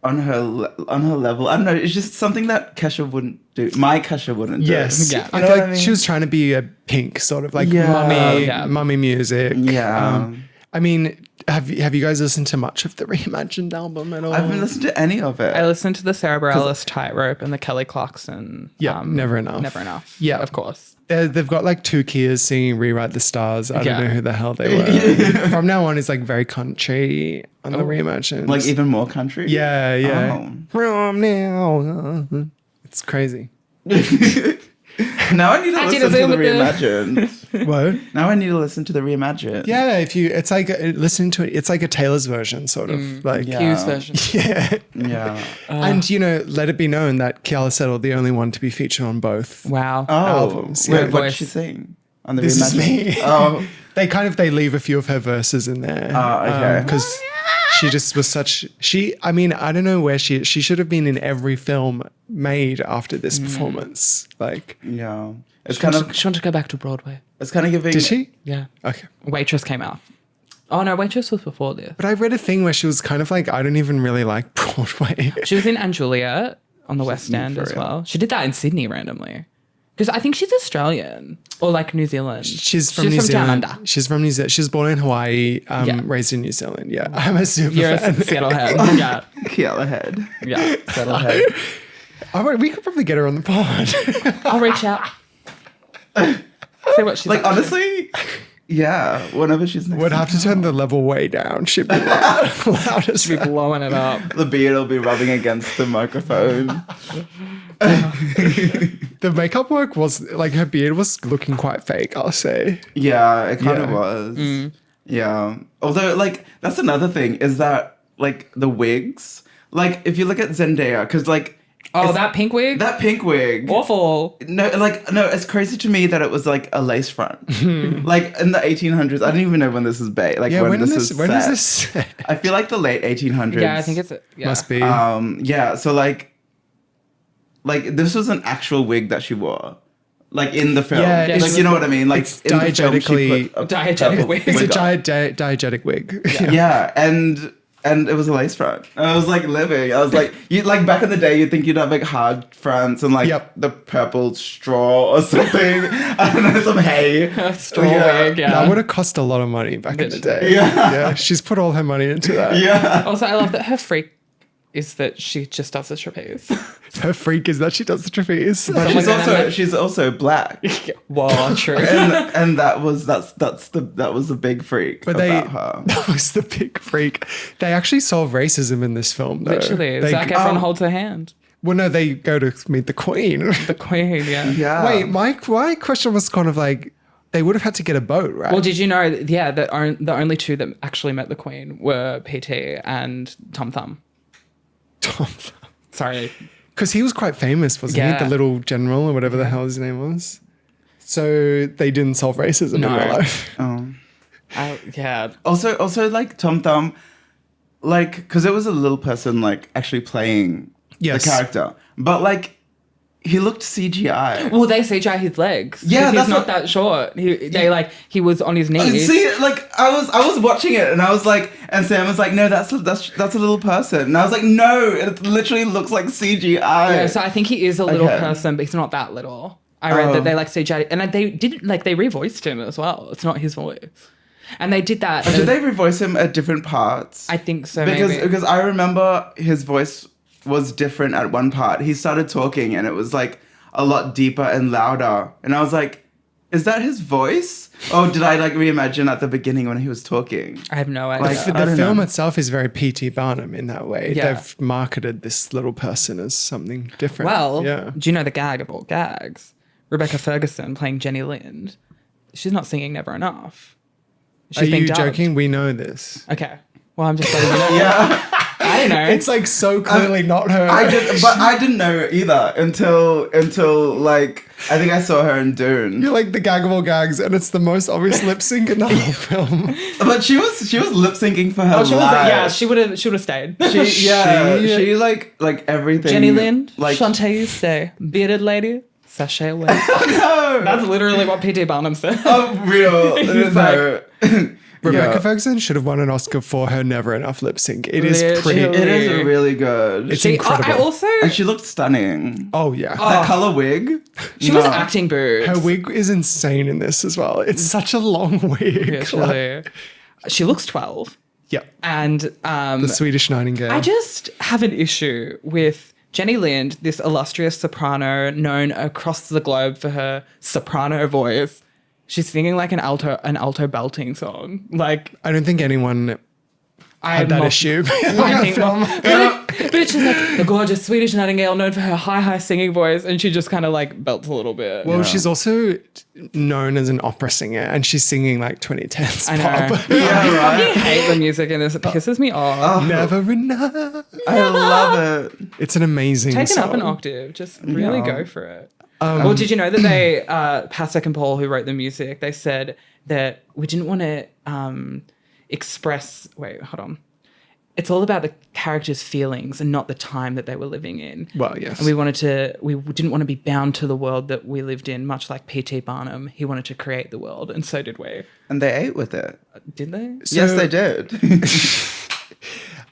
on her level, I don't know. It's just something that Kesha wouldn't do. My Kesha wouldn't do. Yes. Yeah. I You know feel what like I she mean? was trying to be a Pink, sort of like Yeah. Yeah. mummy music. Yeah. I mean, have you guys listened to much of the Reimagined album at all? I haven't listened to any of it. I listened to the Sarah Bareilles Tightrope and the Kelly Clarkson. Yeah, Never Enough. Never enough. Yeah. of course. They've got like 2 Kias singing Rewrite the Stars. I Yeah. don't know who the hell they were. From now on, it's like very country on the Reimagined. Like even more country. yeah, yeah. Oh. From now on. It's crazy. Now I need to I did listen a to Zoom the with Reimagined. What? Now I need to listen to the Reimagined. Yeah, if you, it's like listening to it. It's like a Taylor's version, sort of like. Yeah. Q's version. Yeah. Yeah. And let it be known that Kiala Settle, the only one to be featured on both. Wow. Oh, Albums. wait, Yeah. what did Voice. she sing on the This Is Reimagined? Me. Oh, They leave a few of her verses in there. okay. Because she just was I mean, I don't know where she should have been in every film made after this performance. Like, yeah. It's She kind wanted, of she wanted to go back to Broadway. it's kind of giving. did she? Yeah. Okay. Waitress came out. Oh no, Waitress was before this. But I read a thing where she was kind of like, I don't even really like Broadway. She was in Anne Juliet on the West End for as real. well. She did that in Sydney randomly. Because I think she's Australian or like New Zealand. She's from New Zealand. Down Under. She's from New Zealand. She was born in Hawaii, Yeah. raised in New Zealand. Yeah. I'm a super You're fan. a Seattle head. Yeah. Kiala head. Yeah. Settle head. We could probably get her on the pod. I'll reach out. See what she's Like up to. honestly, yeah. Whenever she's next Would to have to me. turn the level way down. She'd be loud as Be blowing it up. The beard will be rubbing against the microphone. The makeup work was like her beard was looking quite fake, I'll say. Yeah, it kind Yeah. of was. Yeah. Although, like, that's another thing is that, like, the wigs, like, if you look at Zendaya, because, like, Oh, that pink wig? That pink wig. Awful. No, it's crazy to me that it was like a lace front. Like in the 1800s. I don't even know when this is based. Like Yeah, when this is when set. is this set? I feel like the late 1800s. Yeah, I think it's... Yeah. Must be. Yeah, so like this was an actual wig that she wore. Like in the film. Yeah, like it's- you know what I mean? Like it's in the film, she diegetically- put a Diegetic purple wig. It's a on. diegetic wig. Yeah, and it was a lace front. I was like living. I was like, you like back in the day, you'd think you'd have like hard fronts and like Yep. the purple straw or something. I don't know, some hay. Straw Yeah. wig, yeah. That would have cost a lot of money back in the day. Yeah. She's put all her money into that. Yeah. Also, I love that her freak is that she just does the trapeze. Her freak is that she does the trapeze. But Someone she's also black. Well, true. And that was the big freak But about her. that was the big freak. They actually solve racism in this film, though. Literally. They, Zac Efron holds her hand. well, no, they go to meet the queen. The queen, yeah. Yeah. Wait, my question was kind of like, they would have had to get a boat, right? Well, did you know, yeah, that the only two that actually met the queen were PT and Tom Thumb. Sorry. Because he was quite famous, wasn't he? Yeah. The little general or whatever the hell his name was. So they didn't solve racism No. in real life. Oh. Yeah. Also, like Tom Thumb, like, because it was a little person like actually playing Yes. the character, but like he looked CGI. Well, they CGI his legs. 'cause Yeah, he's that's not what- that short. He was on his knees. See, like I was watching it and I was like, and Sam was like, no, that's a little person, and I was like, no, it literally looks like CGI. Yeah, so I think he is a little Okay. person, but he's not that little. I read Oh. that they like CGI, and they did like they revoiced him as well. It's not his voice, and they did that. Did they revoice him at different parts? I think so. because maybe. I remember his voice was different at one part. He started talking and it was like a lot deeper and louder, and I was like, is that his voice? Or did I like reimagine at the beginning when he was talking? I have no idea. Like, I The don't film know. itself is very P.T. Barnum in that way. Yeah. They've marketed this little person as something different. Well, yeah. do you know the gag of all gags? Rebecca Ferguson playing Jenny Lind. She's not singing Never Enough. Are been you dubbed. joking? We know this. Okay. Well, I'm just letting you know. Yeah, I don't know. It's like so clearly not her. I didn't know either until like I think I saw her in Dune. You're like the gag of all gags, and it's the most obvious lip sync in the whole film. But she was lip syncing for her Oh, she was, life. yeah, she would have stayed. She like everything. Jenny Lind, like Shantae say, bearded lady, sashay away. no. That's literally what P.T. Barnum said. Oh, real. He's No. Rebecca Yeah. Ferguson should have won an Oscar for her Never Enough lip sync. It is pretty. Literally. It is really good. It's She, incredible. I also, And she looked stunning. Oh yeah, That color wig. she was No. acting boobs. her wig is insane in this as well. It's such a long wig. Literally. She looks 12. Yeah, And the Swedish Nightingale. I just have an issue with Jenny Lind, this illustrious soprano known across the globe for her soprano voice. She's singing like an alto belting song. Like I don't think anyone had that issue. I think but it's just like the gorgeous Swedish Nightingale known for her high singing voice, and she just kind of like belts a little bit. Well, she's also known as an opera singer, and she's singing like 2010s I know. pop. Yeah, I right. fucking hate the music in this. It pisses me off. Never enough. I love it. It's an amazing Take it song. up an octave. Just really Yeah. go for it. Well, did you know that they, Pasek and Paul, who wrote the music, they said that we didn't want to express. Wait, hold on. It's all about the characters' feelings and not the time that they were living in. Well, yes. And we didn't want to be bound to the world that we lived in, much like P.T. Barnum. He wanted to create the world, and so did we. And they ate with it. Did they? Yes, they did.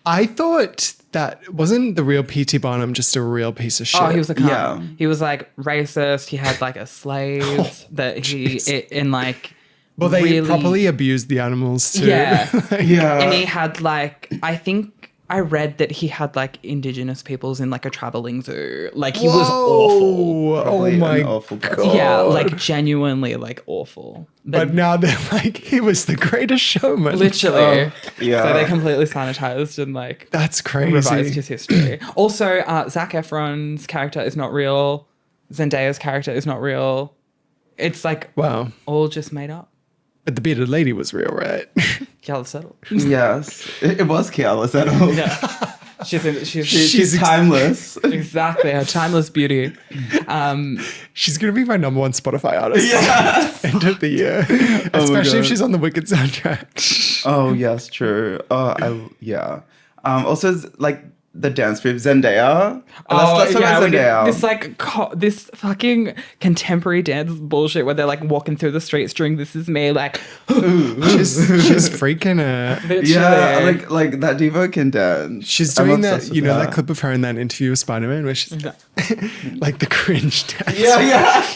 I thought that wasn't the real P.T. Barnum just a real piece of shit. Oh, he was a cunt. Yeah. He was like racist. He had like a slave that he in like. well, they really, properly abused the animals too. Yeah. Yeah. And he had like, I think I read that he had like indigenous peoples in like a traveling zoo. Like he was awful. Whoa. Oh Probably my an awful person. god. Yeah, like genuinely like awful. But now they're like, he was the greatest showman. literally. yeah. So they completely sanitized and like That's crazy. revised his history. Also, Zac Efron's character is not real. Zendaya's character is not real. It's like Wow. all just made up. But the bearded lady was real, right? Y'all settled. Yes. It was Kiala Settle. Yeah. She's timeless. Exactly, her timeless beauty. She's gonna be my number one Spotify artist. Yes. End of the year, especially if she's on the Wicked soundtrack. Oh yes, true. Also, like the dance move, Zendaya. Let's talk about Zendaya. This this fucking contemporary dance bullshit where they're like walking through the streets during "This Is Me," like she's freaking it. literally. like that diva can dance. She's I'm doing obsessed that, with you know, her. that clip of her in that interview with Spider-Man where she's like the cringe dance. Yeah.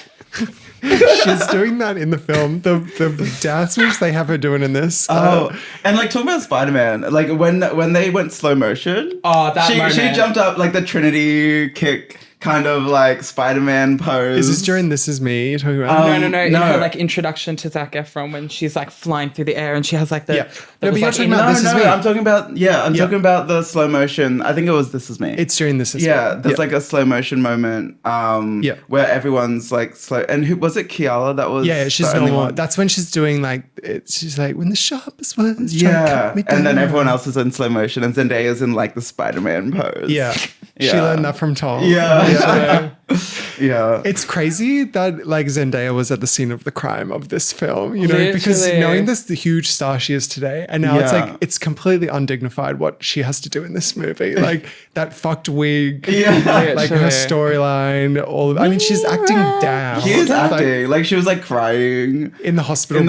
She's doing that in the film. The dance moves they have her doing in this. And like talking about Spider-Man, like when they went slow motion. Oh, that she moment. jumped up like the Trinity kick kind of like Spider-Man pose. Is this during This Is Me you're talking about? No. In no. her like introduction to Zac Efron when she's like flying through the air and she has like the. Yeah. No, but you're talking No, about This Is Me. I'm talking about talking about the slow motion. I think it was This Is Me. It's during This Is Me. There's like a slow motion moment where everyone's like slow. And who was it? Kiala that was she's the only normal. one? That's when she's doing like she's like when the sharpest ones try to cut me down. And then everyone else is in slow motion and Zendaya's in like the Spider-Man pose. She learned that from Tom. Yeah. It's crazy that like Zendaya was at the scene of the crime of this film, you know, because Literally. knowing this, the huge star she is today, and now it's like it's completely undignified what she has to do in this movie, like that fucked wig, like her storyline. I mean, she's acting down. She is acting. Like she was like crying in the hospital.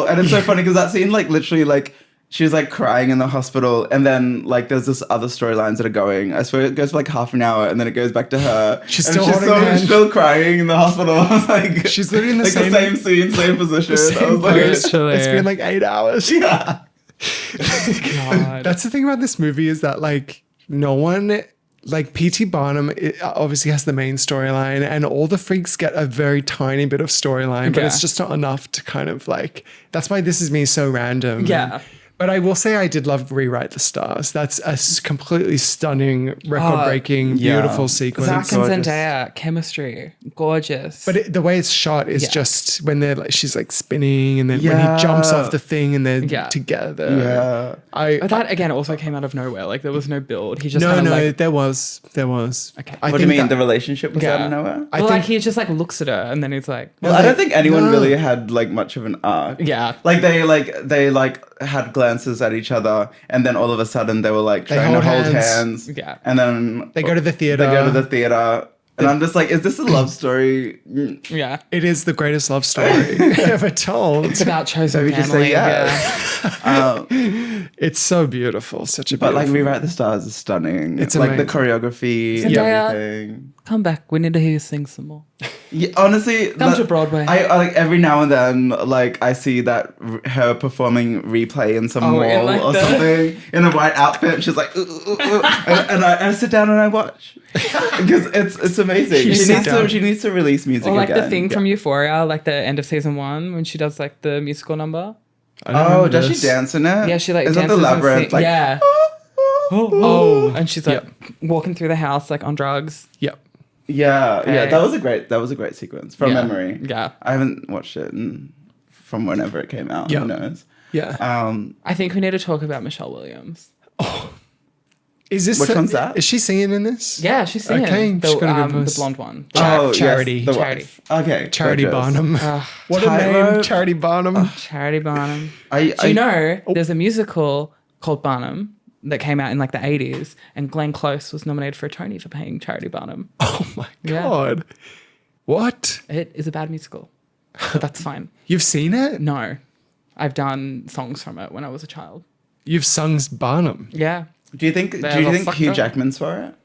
And it's so funny because that scene like literally like she was like crying in the hospital and then like there's this other storylines that are going. I swear it goes for like half an hour and then it goes back to her. She's still holding her hand. still crying in the hospital. I was like She's literally in the like same the same scene, same position. I was like, It's been like 8 hours. yeah. God. That's the thing about this movie is that like no one like P.T. Barnum obviously has the main storyline and all the freaks get a very tiny bit of storyline, but it's just not enough to kind of like, that's why This Is Me so random. Yeah. But I will say I did love Rewrite the Stars. That's a completely stunning, record-breaking, beautiful sequence. Zac and Zendaya, chemistry, gorgeous. But the way it's shot is just when they're like, she's like spinning and then when he jumps off the thing and they're together. Yeah. But that again also came out of nowhere. Like there was no build. He just there was. Okay. What do you mean? The relationship was out of nowhere? I think he just like looks at her and then he's like, Well, I don't think anyone really had like much of an arc. Yeah. Like they had glances at each other and then all of a sudden they were like trying to hold hands. Yeah. And then They go to the theater. And I'm just like, is this a love story? yeah. It is the greatest love story ever told. It's about chosen Maybe family. just say yes. It's so beautiful. Such a But beautiful. like Rewrite the Stars is stunning. It's like the amazing. choreography, Zendaya. everything. Come back. We need to hear you sing some more. Yeah, honestly, Come to Broadway. I like every now and then, like I see that her performing replay in some mall in, like, or the- something in a white outfit. And she's like, ooh, ooh, ooh. And I sit down and I watch because it's amazing. She needs to release music Or like again. the thing from Euphoria, like the end of season 1 when she does like the musical number. Oh, does she dance in it? Yeah, she like is that dances the and labyrinth? Like, yeah. Oh, and she's like walking through the house like on drugs. Yep. yeah. Okay. That was a great sequence from Yeah. memory. Yeah. I haven't watched it from whenever it came out. Yeah. Who knows? Yeah. I think we need to talk about Michelle Williams. Is this Which one's that? Is she singing in this? Yeah, she's singing Okay, she's got a good the voice. blonde one. Charity. Yes, the Charity. wife. Okay. Charity gorgeous. Barnum. What a Tightrope. name, Charity Barnum. Charity Barnum. Do Do you know there's a musical called Barnum that came out in like the 80s and Glenn Close was nominated for a Tony for playing Charity Barnum. Oh my Yeah. God. What? It is a bad musical, but that's fine. You've seen it? No, I've done songs from it when I was a child. You've sung Barnum. Yeah, Do you think fucked Hugh up. Jackman saw it?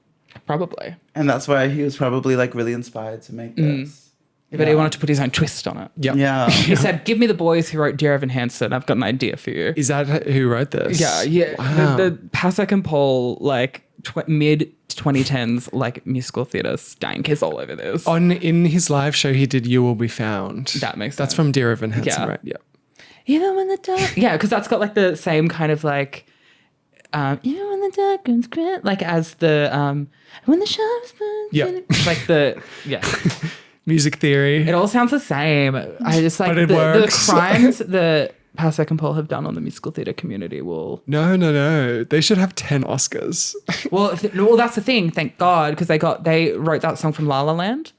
probably. And that's why he was probably like really inspired to make this. But he wanted to put his own twist on it. Yep. Yeah. He said, "Give me the boys who wrote Dear Evan Hansen. I've got an idea for you." Is that who wrote this? Yeah. Wow. The Pasek and Paul like mid 2010s like musical theatre stank is all over this. In his live show, he did "You Will Be Found." That makes That's sense. from Dear Evan Hansen, Yeah. right? Yeah. Even when the dark, yeah, because that's got like the same kind of like, even when the dark comes grim, like as the when the shadows burn, Yeah. like the Music theory. It all sounds the same. I just like But it the works. crimes, the Pasek and Paul have done on the musical theatre community will. No. They should have 10 Oscars. Well, that's the thing. Thank God, because they wrote that song from La La Land.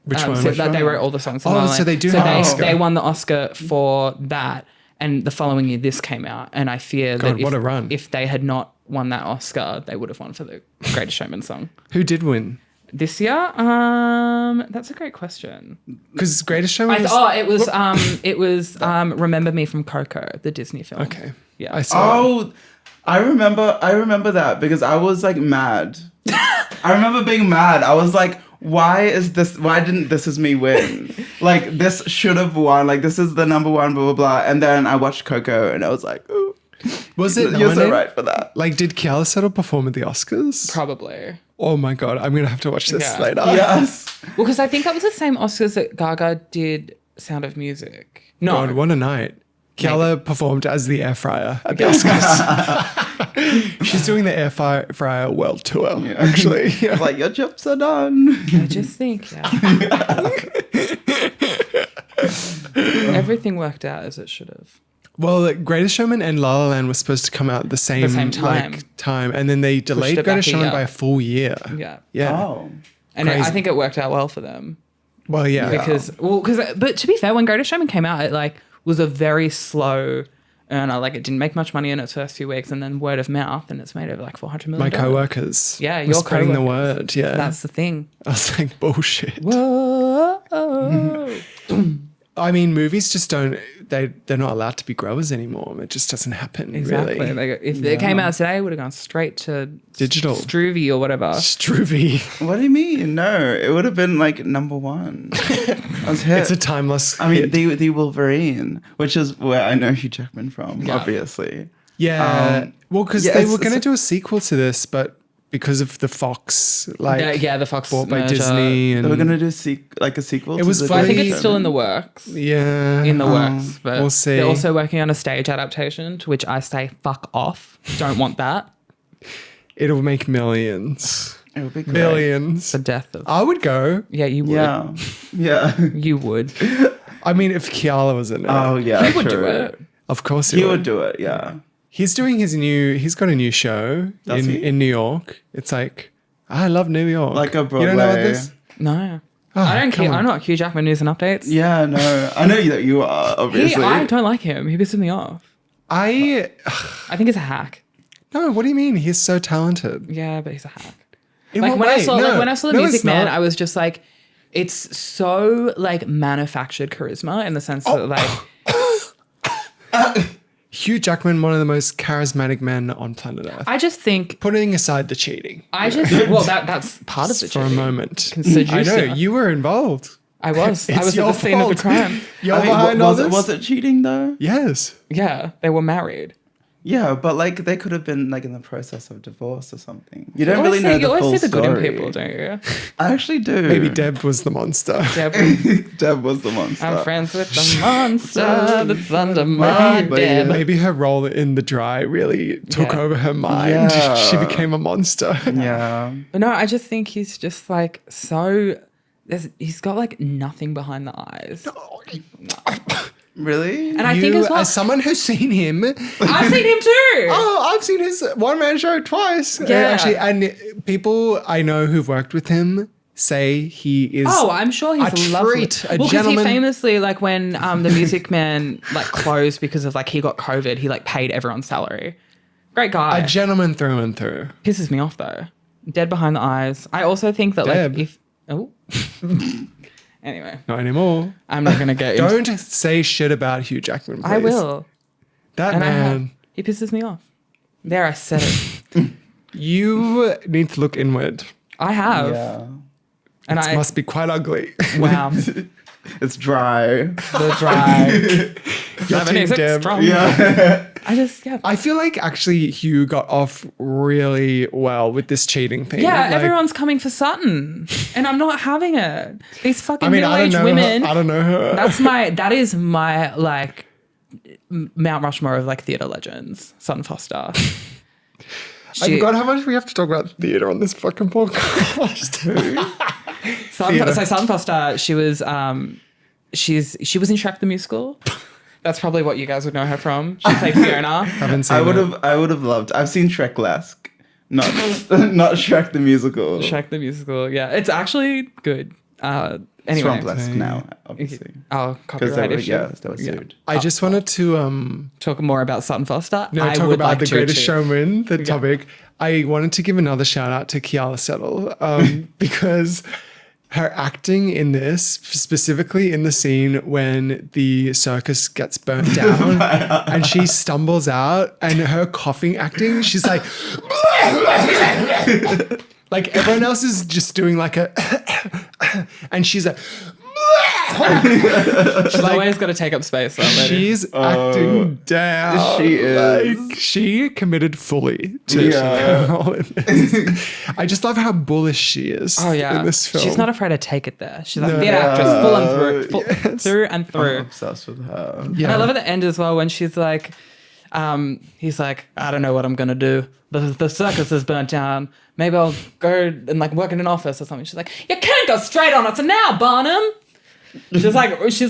Which one? So they wrote all the songs from La La Land. So they do have an Oscar. They won the Oscar for that, and the following year this came out. And I fear God, that what a run. if they had not won that Oscar, they would have won for the Greatest Showman song. Who did win? This year? That's a great question. Because Greatest Showman It was Remember Me from Coco, the Disney film. Okay. Yeah. I saw it. Oh, I remember that because I was like mad. I remember being mad. I was like, why didn't This Is Me win? Like, this should have won. Like, this is the number one, blah, blah, blah. And then I watched Coco and I was like, ooh. Was it You're so nominated? right for that. Like, did Kiala Settle perform at the Oscars? Probably. Oh my God, I'm going to have to watch this Yeah. later. Yes. Well, because I think that was the same Oscars that Gaga did Sound of Music. No. God, what a night. Kiala performed as the air fryer at the Oscars. She's doing the air fryer world tour, actually. I was like, your chips are done. I just think, everything worked out as it should have. Well, Greatest Showman and La La Land were supposed to come out at the same time. time, and then they delayed it Greatest back a Showman year. by a full year. Yeah. Yeah. Oh. And I Crazy. think it worked out well for them. Well, yeah. But to be fair, when Greatest Showman came out, it was a very slow earner. Like, it didn't make much money in its first few weeks, and then word of mouth, and it's made over like $400 million. My co-workers. Yeah, were your spreading the co-workers. word. Yeah. That's the thing. I was like, bullshit. Whoa. I mean, movies just don't, they're not allowed to be growers anymore. It just doesn't happen, Exactly. really. If it came out today, it would have gone straight to Digital. Struvy or whatever. Struvy. What do you mean? No, it would have been like number one. I was hit. It's a timeless I mean, hit. the Wolverine, which is where I know Hugh Jackman from, Yeah. obviously. Yeah. Well, because yeah, they it's- were going to it's- do a sequel to this, but because of the Fox, The Fox bought by merger. Disney. And They were gonna do a sequel. It to was the But I think Really? it's still in the works. Yeah. In the works. But we'll see. they're also working on a stage adaptation, to which I say, fuck off. Don't want that. It'll make millions. It would be great. Millions. The death of... I would go. Yeah, you would. Yeah, yeah. You would. I mean, if Kiala was in it. Oh yeah, You would do true. it. Of course he He would. would do it. Yeah. He's doing he's got a new show Does he? in New York. It's like, I love New York. Like a You don't know about Broadway. this? No. Oh, I don't come care. on. I'm not Hugh Jackman news and updates. Yeah, no, I know that you are obviously. I don't like him. He pisses me off. I I think he's a hack. no. What do you mean? He's so talented. Yeah, but he's a hack. In Like what when I way? saw No. when I saw the No, Music it's Man, not. I was just like, it's so like manufactured charisma in the sense that like Hugh Jackman, one of the most charismatic men on planet Earth. I just think Putting aside the cheating that's part of the for a cheating. moment. I Seducer. know you were involved. I was It's at your the scene of the fault. crime. You're I mean, behind all was this? it was it cheating though? Yes. Yeah, they were married. Yeah, but like they could have been like in the process of divorce or something. You don't You really always know see- the you always full see the good story. in people, don't you? I actually do. Maybe Deb was the monster. Deb, Deb was the monster. I'm friends with the monster that's under my Maybe. Deb. Maybe her role in The Dry really took Yeah. over her mind. Yeah. She became a monster. Yeah. But no, I just think he's just like so. He's got like nothing behind the eyes. Really? And I think as well, as someone who's seen him, I've seen him too. oh, I've seen his one-man show twice. Yeah. Actually, and people I know who've worked with him say he is. Oh, I'm sure he's a lovely. treat, a Well, because he gentleman. famously, like when the Music Man like closed because of like he got COVID, he like paid everyone's salary. Great guy. a gentleman through and through. Pisses me off though. Dead behind the eyes. I also think that Deb. like if anyway, Not anymore. I'm not gonna get into. Don't say shit about Hugh Jackman, please. I will. That And I have. man. He pisses me off. There, I said it. You need to look inward. I have. Yeah. And It I must be quite ugly. wow. It's dry. The drive. Your team, 76 Deb. strong. Yeah. I just I feel like actually Hugh got off really well with this cheating thing. Yeah, Like, everyone's coming for Sutton, and I'm not having it. These fucking I mean, I don't middle-aged know women. her. I don't know her. That is my like Mount Rushmore of like theatre legends. Sutton Foster. I forgot how much we have to talk about theatre on this fucking podcast. Sutton Foster. She was she was in Shrek the Musical. That's probably what you guys would know her from. She played Fiona. Haven't seen I it. would have loved. I've seen Shrek-esque, not not Shrek the musical. Shrek the musical. Yeah, it's actually good. Anyway. Swampesque now, obviously. Oh, Because copyright issue. they were sued. I just wanted to Talk more about Sutton Foster. no, I talk would about like the to Greatest too. Showman, the topic. I wanted to give another shout out to Kiala Settle because her acting in this, specifically in the scene when the circus gets burnt down and she stumbles out and her coughing acting, she's like, like everyone else is just doing like a, and she's like, She's always got to take up space. That lady. she's acting down. She is. Like, she committed fully to Yeah. her role in this. I just love how bullish she is Oh yeah, in this film. she's not afraid to take it there. She's like No. the actress, full and through, Yes. through and I'm through. obsessed with her. Yeah. And I love at the end as well when she's like, he's like, I don't know what I'm gonna do. The circus is burnt down. Maybe I'll go and like work in an office or something. She's like, you can't go straight on it. So now, Barnum. She's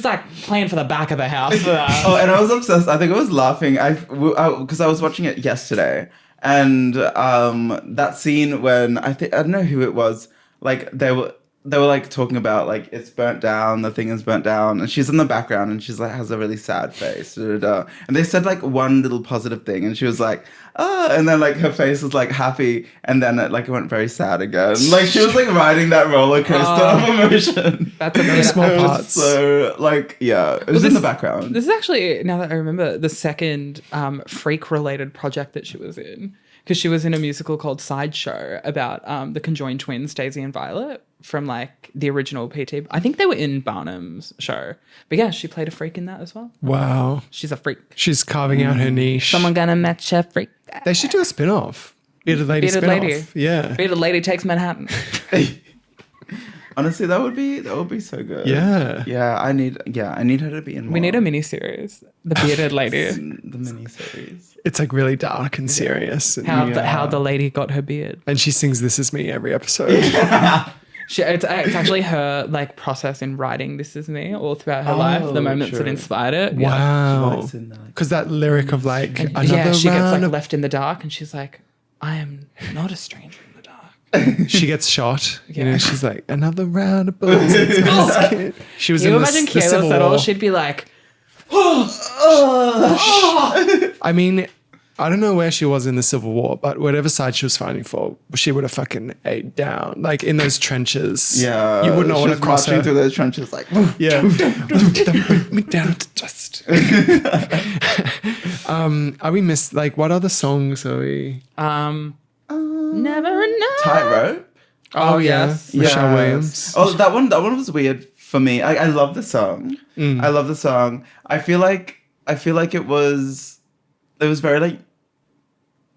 like playing for the back of the house. Oh, and I was obsessed. I think I was laughing. Because I was watching it yesterday, and that scene when I don't know who it was. Like they were like talking about like it's burnt down, the thing is burnt down, and she's in the background and she's like has a really sad face. Da, da, da. And they said like one little positive thing, and she was like, oh, and then like her face was like happy, and then it went very sad again. Like she was like riding that roller coaster of emotion. That's a bit small It was parts. so like it was in the background. This is actually, now that I remember, the second freak-related project that she was in. Because she was in a musical called Sideshow about the conjoined twins, Daisy and Violet, from like the original PT. I think they were in Barnum's show. But yeah, she played a freak in that as well. Wow. She's a freak. She's carving out her niche. Someone gonna match a freak. They should do a spin-off. Bearded Lady Bearded spin-off. Lady. Yeah. Bearded Lady Takes Manhattan. Honestly, that would be so good. Yeah. Yeah, I need her to be in more. We need a mini-series. The Bearded Lady. the mini series. It's like really dark and serious. And, How the lady got her beard. and she sings This Is Me every episode. It's actually her like process in writing This Is Me all throughout her life. The moments that true. inspired it. Yeah. Wow. Writes in there, like, Because that lyric of like, And another yeah, she gets round like of- left in the dark and she's like, I am not a stranger in the dark. she gets shot. You Yeah. know, she's like, another round of bullets. It's my skin. She was Can in you the, imagine the Kayla Civil Settle? War. She'd be like, I mean, I don't know where she was in the Civil War, but whatever side she was fighting for, she would have fucking ate down. Like in those trenches. yeah, You would not she want was to cross marching her. through those trenches like. Yeah. Don't break me down to dust. Are we missed? Like, what other songs are we? never enough. Tightrope. Oh, yes. Michelle Yes. Williams. Oh, that one was weird for me. I love the song. I love the song. I feel like it was very like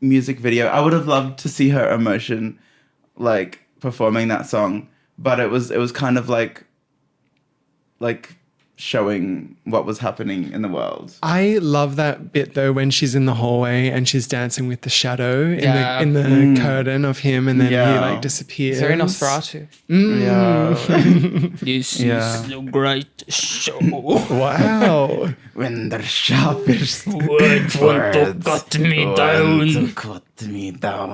music video. I would have loved to see her emotion like performing that song, but it was kind of like showing what was happening in the world. I love that bit though when she's in the hallway and she's dancing with the shadow Yeah. in the curtain of him, and then he Yeah. like disappears. Very Nosferatu. Yeah. This Yeah. is the great show. Wow. When the sharpest Words want to cut me down. cut me down.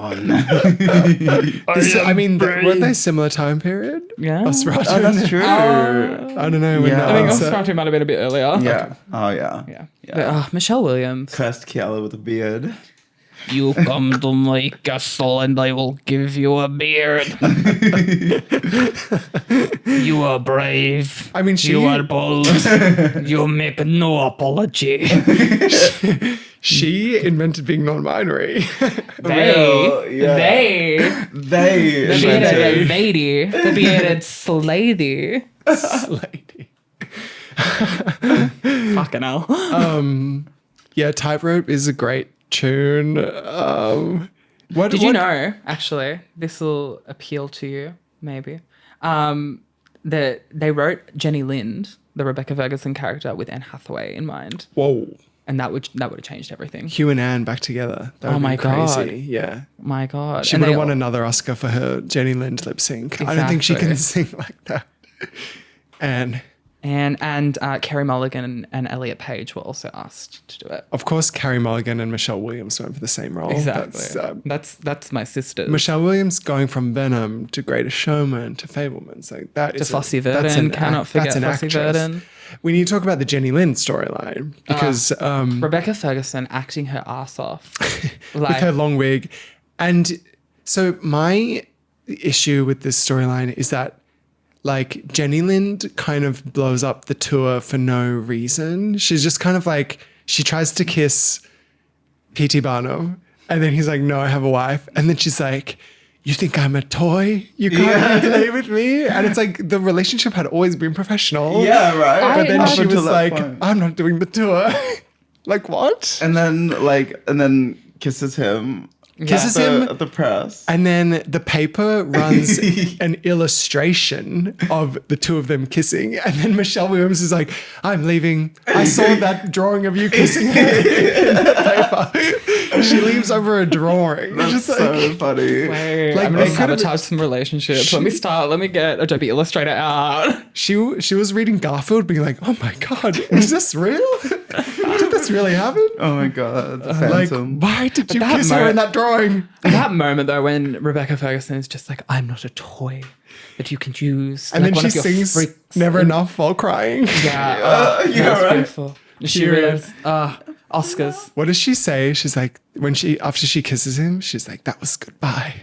I mean, weren't they similar time period? Yeah. Nosferatu. Oh, that's true. I don't know. When Yeah. that I think one's Nosferatu might have been a bit earlier. Yeah. Oh yeah. Yeah. Yeah. But, Michelle Williams. Cursed Kiala with a beard. You come to my castle and I will give you a beard. You are brave. I mean, You are bold. You make no apology. She invented being non-binary. Real, yeah. They, They. the invented- bearded lady, the bearded slady. Lady. Fucking hell. Yeah, Tightrope is a great tune. What Did you know, actually, this will appeal to you, maybe, that they wrote Jenny Lind, the Rebecca Ferguson character, with Anne Hathaway in mind. Whoa. And that would have changed everything. Hugh and Anne back together. That Oh would my be crazy. God. Yeah. My God. She And would they have won all- another Oscar for her Jenny Lind lip sync. I don't think she Exactly. can sing like that. And And Kerry Mulligan and Elliot Page were also asked to do it. Of course, Carey Mulligan and Michelle Williams went for the same role. Exactly. That's my sister. Michelle Williams going from Venom to Greatest Showman to Fablemans, like that is Fosse Verdon. Cannot forget Fosse actress. Verdon. We need to talk about the Jenny Lind storyline because Rebecca Ferguson acting her ass off, with her long wig, and so my issue with this storyline is that, like, Jenny Lind kind of blows up the tour for no reason. She's just kind of like, she tries to kiss P.T. Barnum, and then he's like, no, I have a wife. And then she's like, you think I'm a toy? You can't play with me? And it's like, the relationship had always been professional. Yeah, right. But then Up she until was that like, point. I'm not doing the tour. Like, what? And then kisses him. Kisses at him. at the press. And then the paper runs an illustration of the two of them kissing. And then Michelle Williams is like, I'm leaving. I saw that drawing of you kissing her in the paper. She leaves over a drawing. That's Just so like, funny. Wait, Like, I'm they gonna could've- sabotage some relationships. Let me get Adobe Illustrator out. she was reading Garfield being like, oh my God, is this real? Did this really happen? Oh my god, the Like, Phantom. why did you that kiss her in that drawing? That moment though, when Rebecca Ferguson is just like, I'm not a toy that you can use. And like then one she of your sings freaks. Never Enough while crying. Yeah, yeah, that's right. beautiful. She Period. realized, Oscars. What does she say? She's like, after she kisses him, she's like, that was goodbye.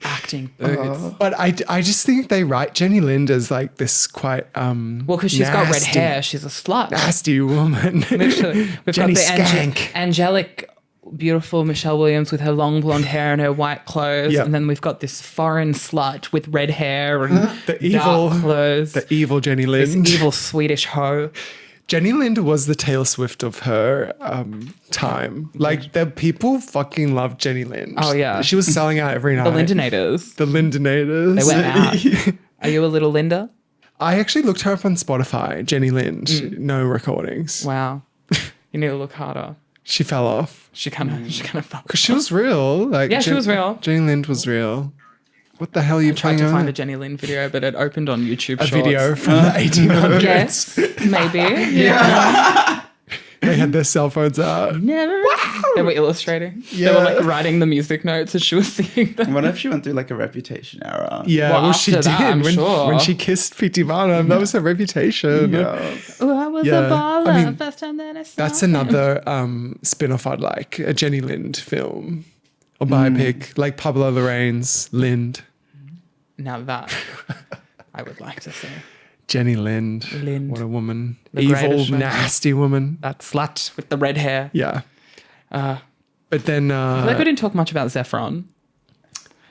Acting boots. But I just think they write Jenny Lind as like this quite Well, because she's got red nasty- hair, she's a slut. nasty woman. Literally. We've Jenny got the Skank. angelic, beautiful Michelle Williams with her long blonde hair and her white clothes. Yep. And then we've got this foreign slut with red hair and The evil- dark clothes. The evil Jenny This Lind. evil Swedish hoe. Jenny Lind was the Taylor Swift of her time. Like, the people fucking loved Jenny Lind. Oh, yeah. She was selling out every night. The Lindonators. The Lindonators. They went out. Are you a little Linda? I actually looked her up on Spotify, Jenny Lind. No recordings. Wow. You need to look harder. She fell off. She kind of felt. Because she was real. Like, Yeah, she was real. Jenny Lind was real. What the hell are you Tried playing to on? find a Jenny Lynn video, but it opened on YouTube A Shorts. video from the 1800s. Yes, maybe. Yeah. They had their cell phones out. Never. They were illustrating. They Yeah. were like writing the music notes as she was singing them. What if she went through like a reputation era? Yeah, Well, well, she after did. that, I'm when, sure. when she kissed P.T. Barnum, that was her reputation. Yes. Oh, I was Yeah, a baller. I mean, First time that I saw That's him. another spin-off I'd like, a Jenny Lind film or biopic, like Pablo Larraín's Lind. Now that I would like to see. Jenny Lind. Lind. What a woman. The Evil, greatest showman. nasty woman. That slut with the red hair. Yeah. Uh, But then, I feel like we didn't talk much about Zephron.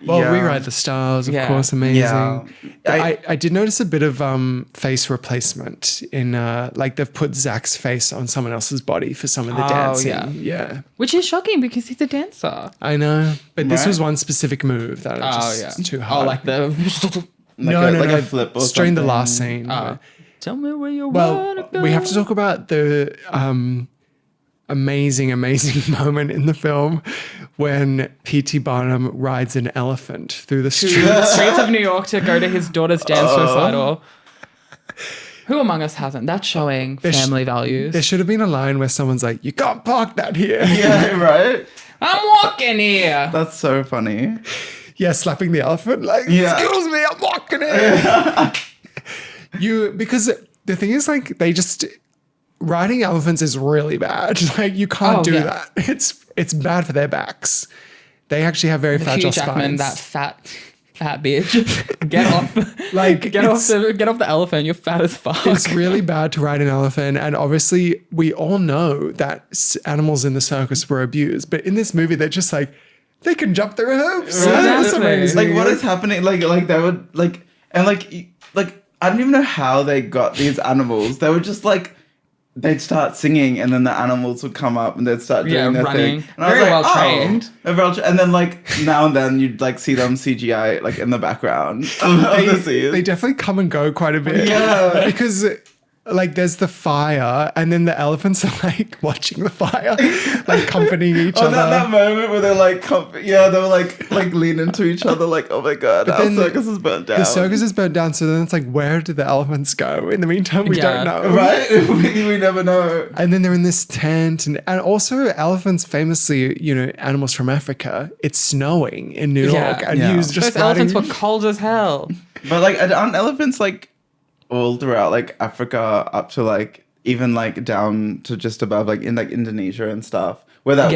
well, Yeah. Rewrite the Stars, of Yeah. course, amazing. Yeah. I did notice a bit of face replacement in, like they've put Zach's face on someone else's body for some of the Oh, dancing. yeah. Yeah. Which is shocking because he's a dancer. I know. But this Right. was one specific move that I just too hard. Oh, like the. Like a flip or It's during the something. last scene. Tell me where you wanna Well, go. we have to talk about the amazing moment in the film when P.T. Barnum rides an elephant through the to street. the streets of New York to go to his daughter's dance recital. Who among us hasn't? That's showing family values. There should have been a line where someone's like, "You can't park that here." Yeah, right? I'm walking here. That's so funny. Yeah, slapping the elephant like, Yeah. "Excuse me, I'm walking here." Because the thing is, like, they just riding elephants is really bad. Like, you can't Oh, do yeah. that. It's bad for their backs. They actually have very fragile Hugh Jackman, spines. that fat bitch. Get off. Like, get off the elephant. You're fat as fuck. It's really bad to ride an elephant, and obviously we all know that animals in the circus were abused. But in this movie, they're just like, they can jump through hoops. Right. That's Exactly. amazing. Like, what is happening? Like they would like, and like I don't even know how they got these animals. They were just like, they'd start singing, and then the animals would come up, and they'd start doing their running. thing. And I was Very like, well trained. they're and then like now and then you'd like see them CGI like in the background of the scenes. They definitely come and go quite a bit. Yeah. Because like there's the fire, and then the elephants are like watching the fire, like comforting each other. That moment where they're like, they were like lean into each other, like, oh my god, our circus is burnt down. The circus is burnt down, so then it's like, where did the elephants go? In the meantime, we don't know, right? we never know. And then they're in this tent, and also elephants, famously, you know, animals from Africa. It's snowing in New York, and he was just those elephants were cold as hell. But like, aren't elephants like all throughout like Africa up to like even like down to just above like in like Indonesia and stuff, where that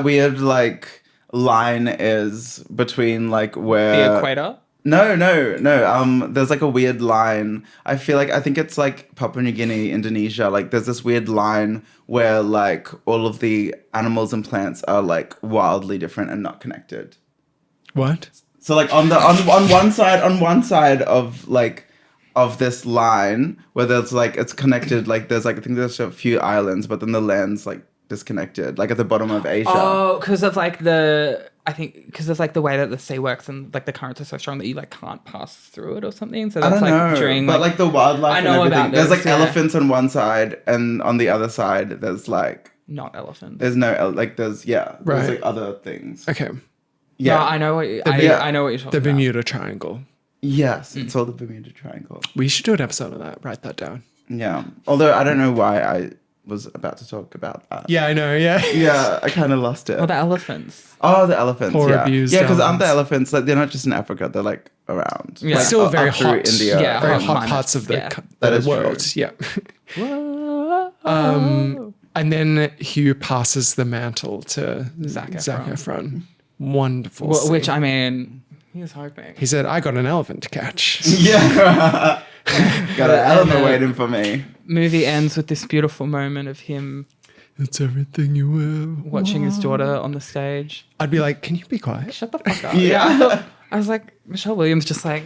weird like line is between like where the equator? No. There's like a weird line. I think it's like Papua New Guinea, Indonesia. Like there's this weird line where like all of the animals and plants are like wildly different and not connected. What? So like on one side of like of this line where there's like it's connected, like there's like I think there's a few islands, but then the land's like disconnected, like at the bottom of Asia. Oh, because of like the way that the sea works and like the currents are so strong that you like can't pass through it or something. So that's I don't like know, during but like the wildlife and everything. about There's this, like elephants on one side, and on the other side there's like not elephants. there's no like there's Right. there's like other things. Okay. Yeah, no, I know what I know what you're talking The about. Bermuda Triangle. Yes, it's all the Bermuda Triangle. We should do an episode of that. Write that down. Yeah, although I don't know why I was about to talk about that. Yeah, I know. Yeah. Yeah, I kind of lost it. Well, the elephants. Oh, the elephants. Poor yeah, abused yeah, because aren't the elephants. elephants like they're not just in Africa? They're like around. Yeah. Like, Still very up through hot. India. Yeah, Very hot hot climates, parts of the, yeah. That the is world. true. Yeah. Whoa. And then Hugh passes the mantle to Zac Zac Efron. Efron. Wonderful. Which scene. I mean, he was hoping. He said, I got an elephant to catch. Yeah. Got an elephant And, waiting for me. Movie ends with this beautiful moment of him It's everything you ever watching his daughter on the stage. I'd be like, can you be quiet? Shut the fuck up. Yeah. I was like, Michelle Williams just like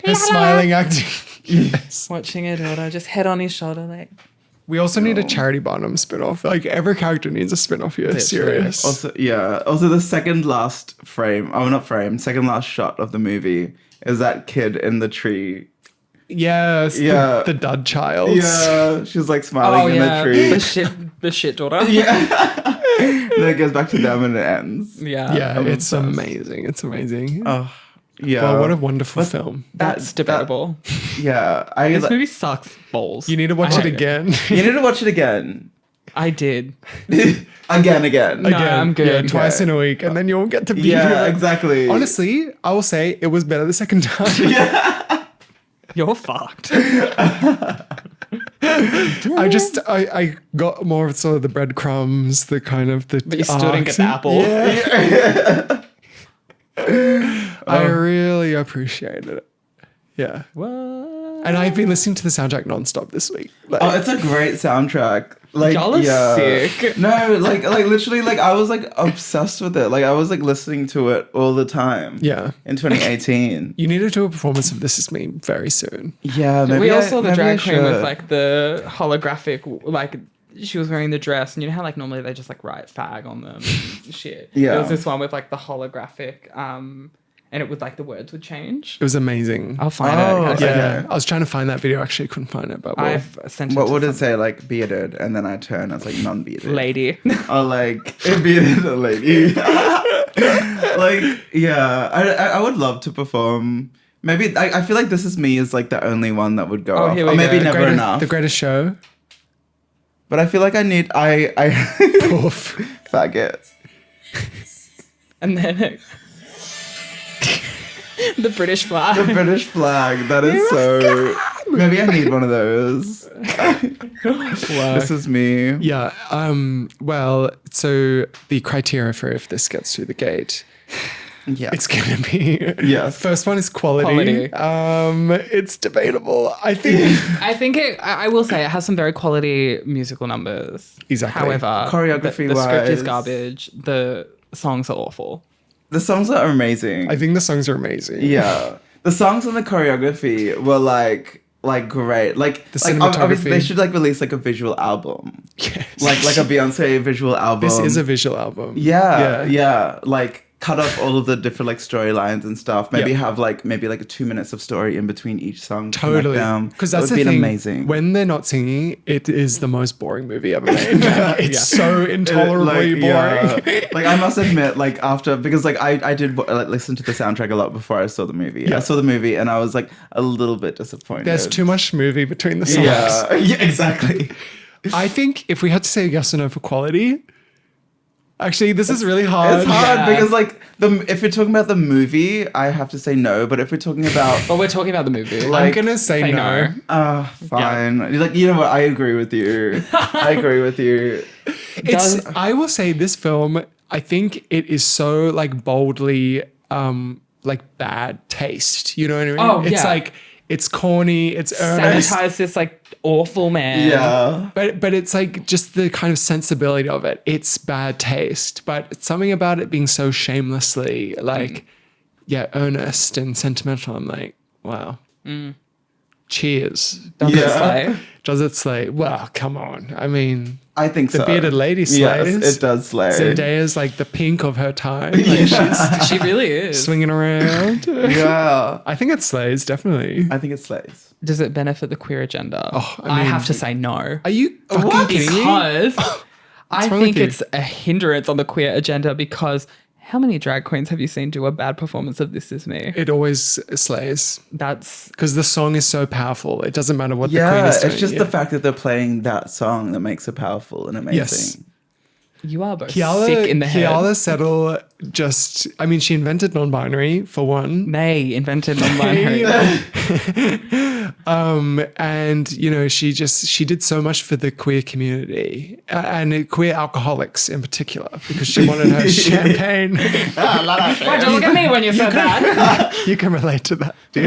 Her smiling acting. Yes. watching her daughter, just head on his shoulder, like. We also need a Charity Barnum spin-off. Like every character needs a spin-off here. Serious. Also, yeah. Also, the second last second last shot of the movie is that kid in the tree. Yes. Yeah. The dud child. Yeah, she's like smiling in the tree. the shit daughter. Yeah. Then it goes back to them and it ends. Yeah. Yeah, I'm it's obsessed. amazing. It's amazing. Oh, yeah. Well, what a wonderful film. That's debatable. Yeah. This movie sucks balls. You need to watch I it hate again. You need to watch it again. I did. Again. No, I'm good. Yeah, twice in a week, and then you won't get to be Yeah, here. exactly. Honestly, I will say it was better the second time. You're fucked. I got more of sort of the breadcrumbs, the kind of the. But you still didn't get the arcs. apple. Yeah. I really appreciated it. Yeah. What? And I've been listening to the soundtrack nonstop this week. Like, Oh, it's a great soundtrack. Like, Y'all are sick. No, like literally, like I was like obsessed with it. Like I was like listening to it all the time. yeah. In 2018. You need to do a performance of This Is Me very soon. Yeah, maybe We all saw the maybe drag I queen with should. like the holographic, like she was wearing the dress, and you know how like normally they just like write fag on them and shit. Yeah. There was this one with like the holographic, and it would like the words would change. It was amazing. I'll find Oh, it. Yeah. Okay. I was trying to find that video. Actually, couldn't find it. But well, I've sent it. What to would it some say? Like bearded, and then I turn as like non-bearded. lady? Or like bearded a lady. Like yeah, I would love to perform. Maybe I feel like This Is Me is like the only one that would go off. here we Or maybe go. Never Enough. The Greatest Show. But I feel like I Poof. faggot. And then the British flag. The British flag. That is so. Maybe I need one of those. This is me. Yeah. Well, so the criteria for if this gets through the gate, Yeah. it's gonna be Yes. First one is quality. It's debatable. I think. I think I will say it has some very quality musical numbers. Exactly. However, Choreography the script is wise. garbage. The songs are awful. The songs are amazing. I think the songs are amazing. Yeah. The songs and the choreography were like great. Like The like, obviously cinematography. they should like release like a visual album. Yes. Like a Beyonce visual album. This is a visual album. Yeah. Like cut off all of the different like storylines and stuff. Maybe Yeah. have like 2 minutes of story in between each song. to Totally. connect them. Because That that's would the be thing. amazing. When they're not singing, it is the most boring movie ever made. Like, it's so intolerably boring. Like I must admit, like after because like I did like listen to the soundtrack a lot before I saw the movie. Yeah. I saw the movie and I was like a little bit disappointed. There's too much movie between the songs. Yeah, exactly. I think if we had to say yes or no for quality, actually, this is really hard. It's hard Yeah. because like if you're talking about the movie, I have to say no. But if we're talking about But we're talking about the movie. I'm like- gonna say no. fine, like you know what, I agree with you. I agree with you. It's. I will say this film. I think it is so like boldly, like bad taste. You know what I mean? Oh, It's yeah. like it's corny. It's earnest. Sanitize this like awful man. Yeah. But it's like just the kind of sensibility of it. It's bad taste, but it's something about it being so shamelessly like, earnest and sentimental. I'm like, wow. Cheers. Does it Yeah. slay? Does it slay? Well, come on. I mean, I think the so. bearded lady slays. Yes, it does slay. Zendaya's like the pink of her time. Like she's She really is. swinging around. Yeah, I think it slays, definitely. I think it slays. Does it benefit the queer agenda? I I mean- have to say no. Are you fucking What? kidding me? Because I wrong with think you? it's a hindrance on the queer agenda because how many drag queens have you seen do a bad performance of This Is Me? It always slays That's because the song is so powerful. It doesn't matter what the queen Yeah, is doing. it's just the fact that they're playing that song that makes it powerful and amazing. Yes. you are both sick in the head. Kiala Settle just, I mean, she invented non-binary for one. They invented non-binary. And you know, she did so much for the queer community and queer alcoholics in particular because she wanted her champagne. Why don't look at me when you said that? You can relate to that, do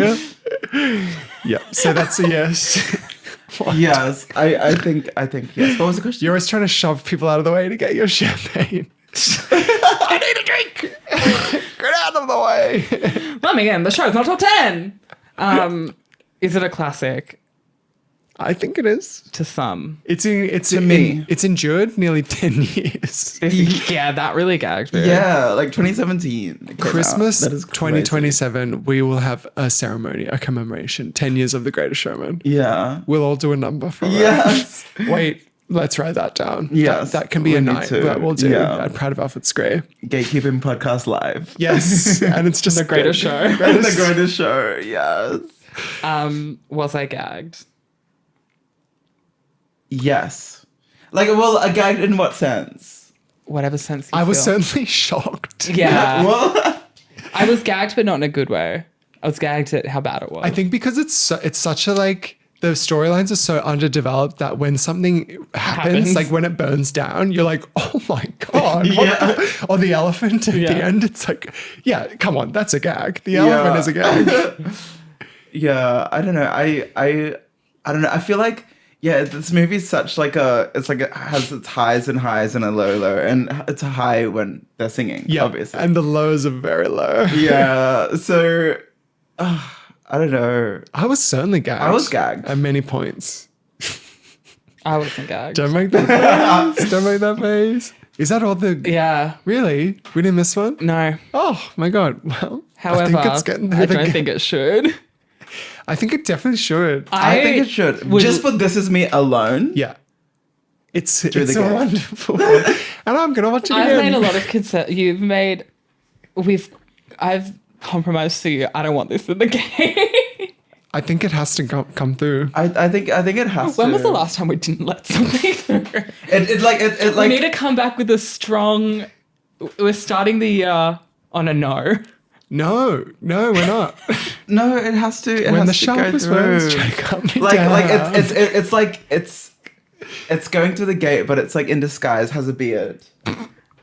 you? Yeah. So that's a yes. Yes, I think yes. What was the question? You're always trying to shove people out of the way to get your champagne. I need a drink. Get out of the way. Mum, again, the show's not till 10. Is it a classic? I think it is. To some. It's me. It's endured nearly 10 years. Yeah, that really gagged me. Yeah, like 2017. it came out. Christmas That is crazy. 2027, we will have a ceremony, a commemoration, 10 years of the Greatest Showman. Yeah. We'll all do a number for Yes. it. Wait, let's write that down. Yes, That can be we a need night to. that we'll do Yeah. at Proud of Alfred's Grey. Gatekeeping podcast live. Yes, and it's just The Greatest Show. The greatest show. Yes. Was I gagged? Yes. Like, well, a gagged in what sense? Whatever sense you I was feel. certainly shocked. Yeah. Well, I was gagged, but not in a good way. I was gagged at how bad it was. I think because it's such a like the storylines are so underdeveloped that when something happens, like when it burns down, you're like, oh my god! Yeah. Or the elephant at Yeah. the end, it's like, yeah, come on, that's a gag. The elephant is a gag. yeah, I don't know. I don't know. I feel like, yeah, this movie is such like it's like it has its highs and highs and a low, and it's a high when they're singing, Yeah, obviously. and the lows are very low. Yeah, so, I don't know. I was certainly gagged. I was gagged. at many points. I wasn't gagged. Don't make that face. Don't make that face. Is that all the? Yeah. Really? We didn't miss one? No. Oh my god. Well, However, I think it's getting there. I don't think it should. I think it definitely should. I think it should. would- Just for This Is Me alone. Yeah. It's the a game. wonderful one. And I'm gonna watch it I've again. made a lot of I've compromised to you. I don't want this in the game. I think it has to come through. I think it has to. When was the last time we didn't let something through? It We need to come back with a strong. We're starting the year on a no. No, we're not. no, it has to. It When the has to go sharpest words through. try to cut me Like down. it's like it's going through the gate, but it's like in disguise, has a beard,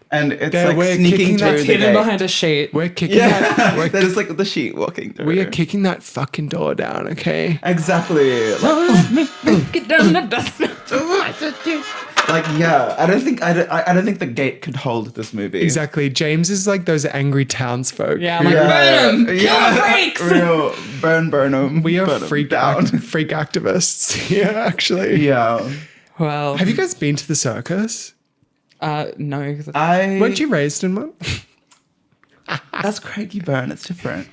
and it's Yeah, like we're sneaking kicking through that the Hidden gate. behind a sheet. We're kicking Yeah, that. that is like the sheet walking through. We are kicking that fucking door down, okay? Exactly. Get down the dust. Like yeah, I don't think the gate could hold this movie. Exactly. James is like those angry townsfolk. Yeah, I'm like, burn 'em! Kill the freaks! Real burn 'em. We are burn 'em freak down. freak activists here, actually. Yeah. Well, Have you guys been to the circus? no. 'Cause I Weren't you raised in one? That's Craigie Byrne. It's different.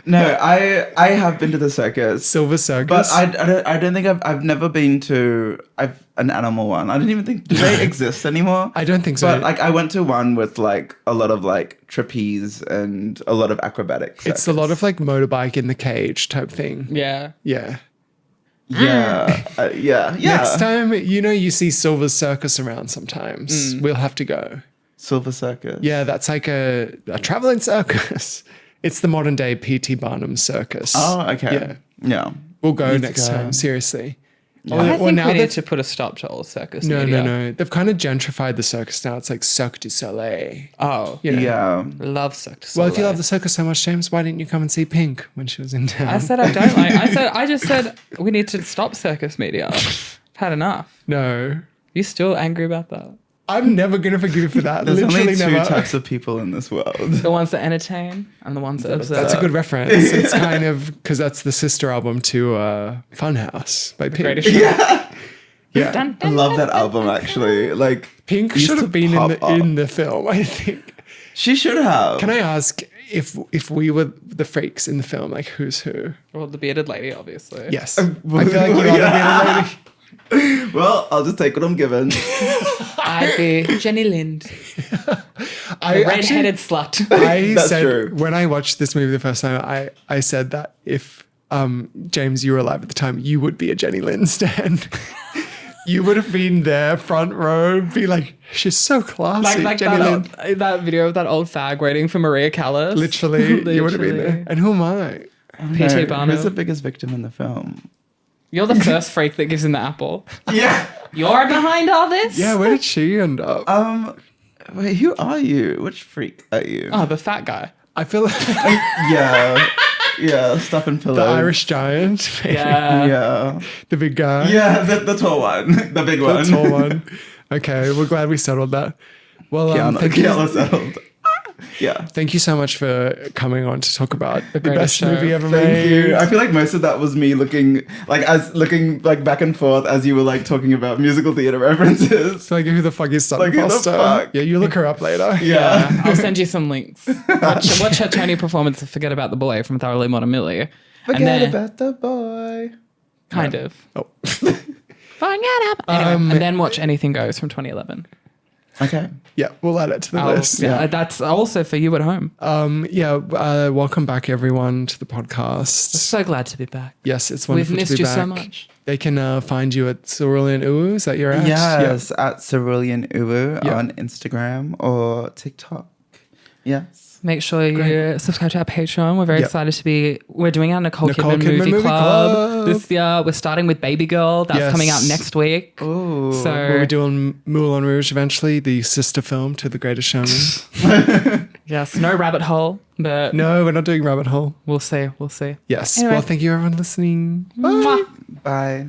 No, I have been to the circus. Silver Circus. But I don't think I've never been to an animal one. I didn't even think, do they exist anymore? I don't think so. But like I went to one with like a lot of like trapeze and a lot of acrobatics. It's a lot of like motorbike in the cage type thing. Yeah. Yeah. Yeah. Next time, you see Silver Circus around sometimes. We'll have to go. Silver Circus. Yeah, that's like a traveling circus. It's the modern day P.T. Barnum circus. Oh, okay. Yeah. We'll go Need to next go. time, seriously. I think now we need they've- to put a stop to old circus No. media. They've kind of gentrified the circus now. It's like Cirque du Soleil. Oh, You know? Yeah. love Cirque du Well, if you Soleil. love the circus so much, James, why didn't you come and see Pink when she was in town? I said I don't like. I just said we need to stop circus media. I've had enough. No. You still angry about that? I'm never going to forgive you for that. There's Literally only two never. types of people in this world. The ones that entertain and the ones that observe. That's a good reference. It's kind of because that's the sister album to Funhouse by Pink. Greatest Showman. Yeah. Dun, I dun, love dun, that album actually. Like Pink used should to have been pop up. in the film, I think. She should have. Can I ask if we were the freaks in the film, like who's who? Well, the bearded lady, obviously. Yes. I feel like you ought to be the lady. Well, I'll just take what I'm given. I'd be Jenny Lind, I the red-headed slut. I That's said true. when I watched this movie the first time, I said that if James, you were alive at the time, you would be a Jenny Lynn stan. You would have been there, front row, be like, she's so classy, like Jenny Lynn. that video of that old fag waiting for Maria Callas. Literally, you would have been there. And who am I? P.T. Barnum. Who's the biggest victim in the film? You're the first freak that gives him the apple. Yeah. You're behind all this? Yeah, where did she end up? Wait, who are you? Which freak are you? Oh, the fat guy. I feel like Yeah, stuffing pillows. the Irish giant, maybe. Yeah. The big guy. Yeah, the tall one. The big The one. tall one. Okay, we're glad we settled that. Well, thank you. Kiana settled. Yeah. Thank you so much for coming on to talk about the Greatest best Show. movie ever Thank made. you. I feel like most of that was me looking back and forth as you were like talking about musical theater references. So like, who the fuck is Sutton Like, who the Foster? fuck? Yeah, you look her up later. Yeah. I'll send you some links. Watch her Tony performance of Forget About the Boy from Thoroughly Modern Millie. Forget about the boy. Kind of. Oh. Forget about... Anyway, and then watch Anything Goes from 2011. Okay. Yeah, we'll add it to the list. Yeah, that's also for you at home. Welcome back everyone to the podcast. So glad to be back. Yes, it's We've wonderful to missed be you back. so much. They can find you at Cerulean Is that your at? Yes, at Cerulean Yeah. on Instagram or TikTok. Yes. Make sure you subscribe to our Patreon. We're very Yep. excited to be... We're doing our Nicole Nicole Kidman, Kidman movie movie club club. this year. We're starting with Baby Girl. That's Yes. coming out next week. Ooh. So We'll be doing Moulin Rouge eventually, the sister film to The Greatest Showman. yes, no rabbit hole, but No, we're not doing Rabbit Hole. we'll see. We'll see. Yes. Anyway. Well, thank you everyone listening. Mwah. Bye.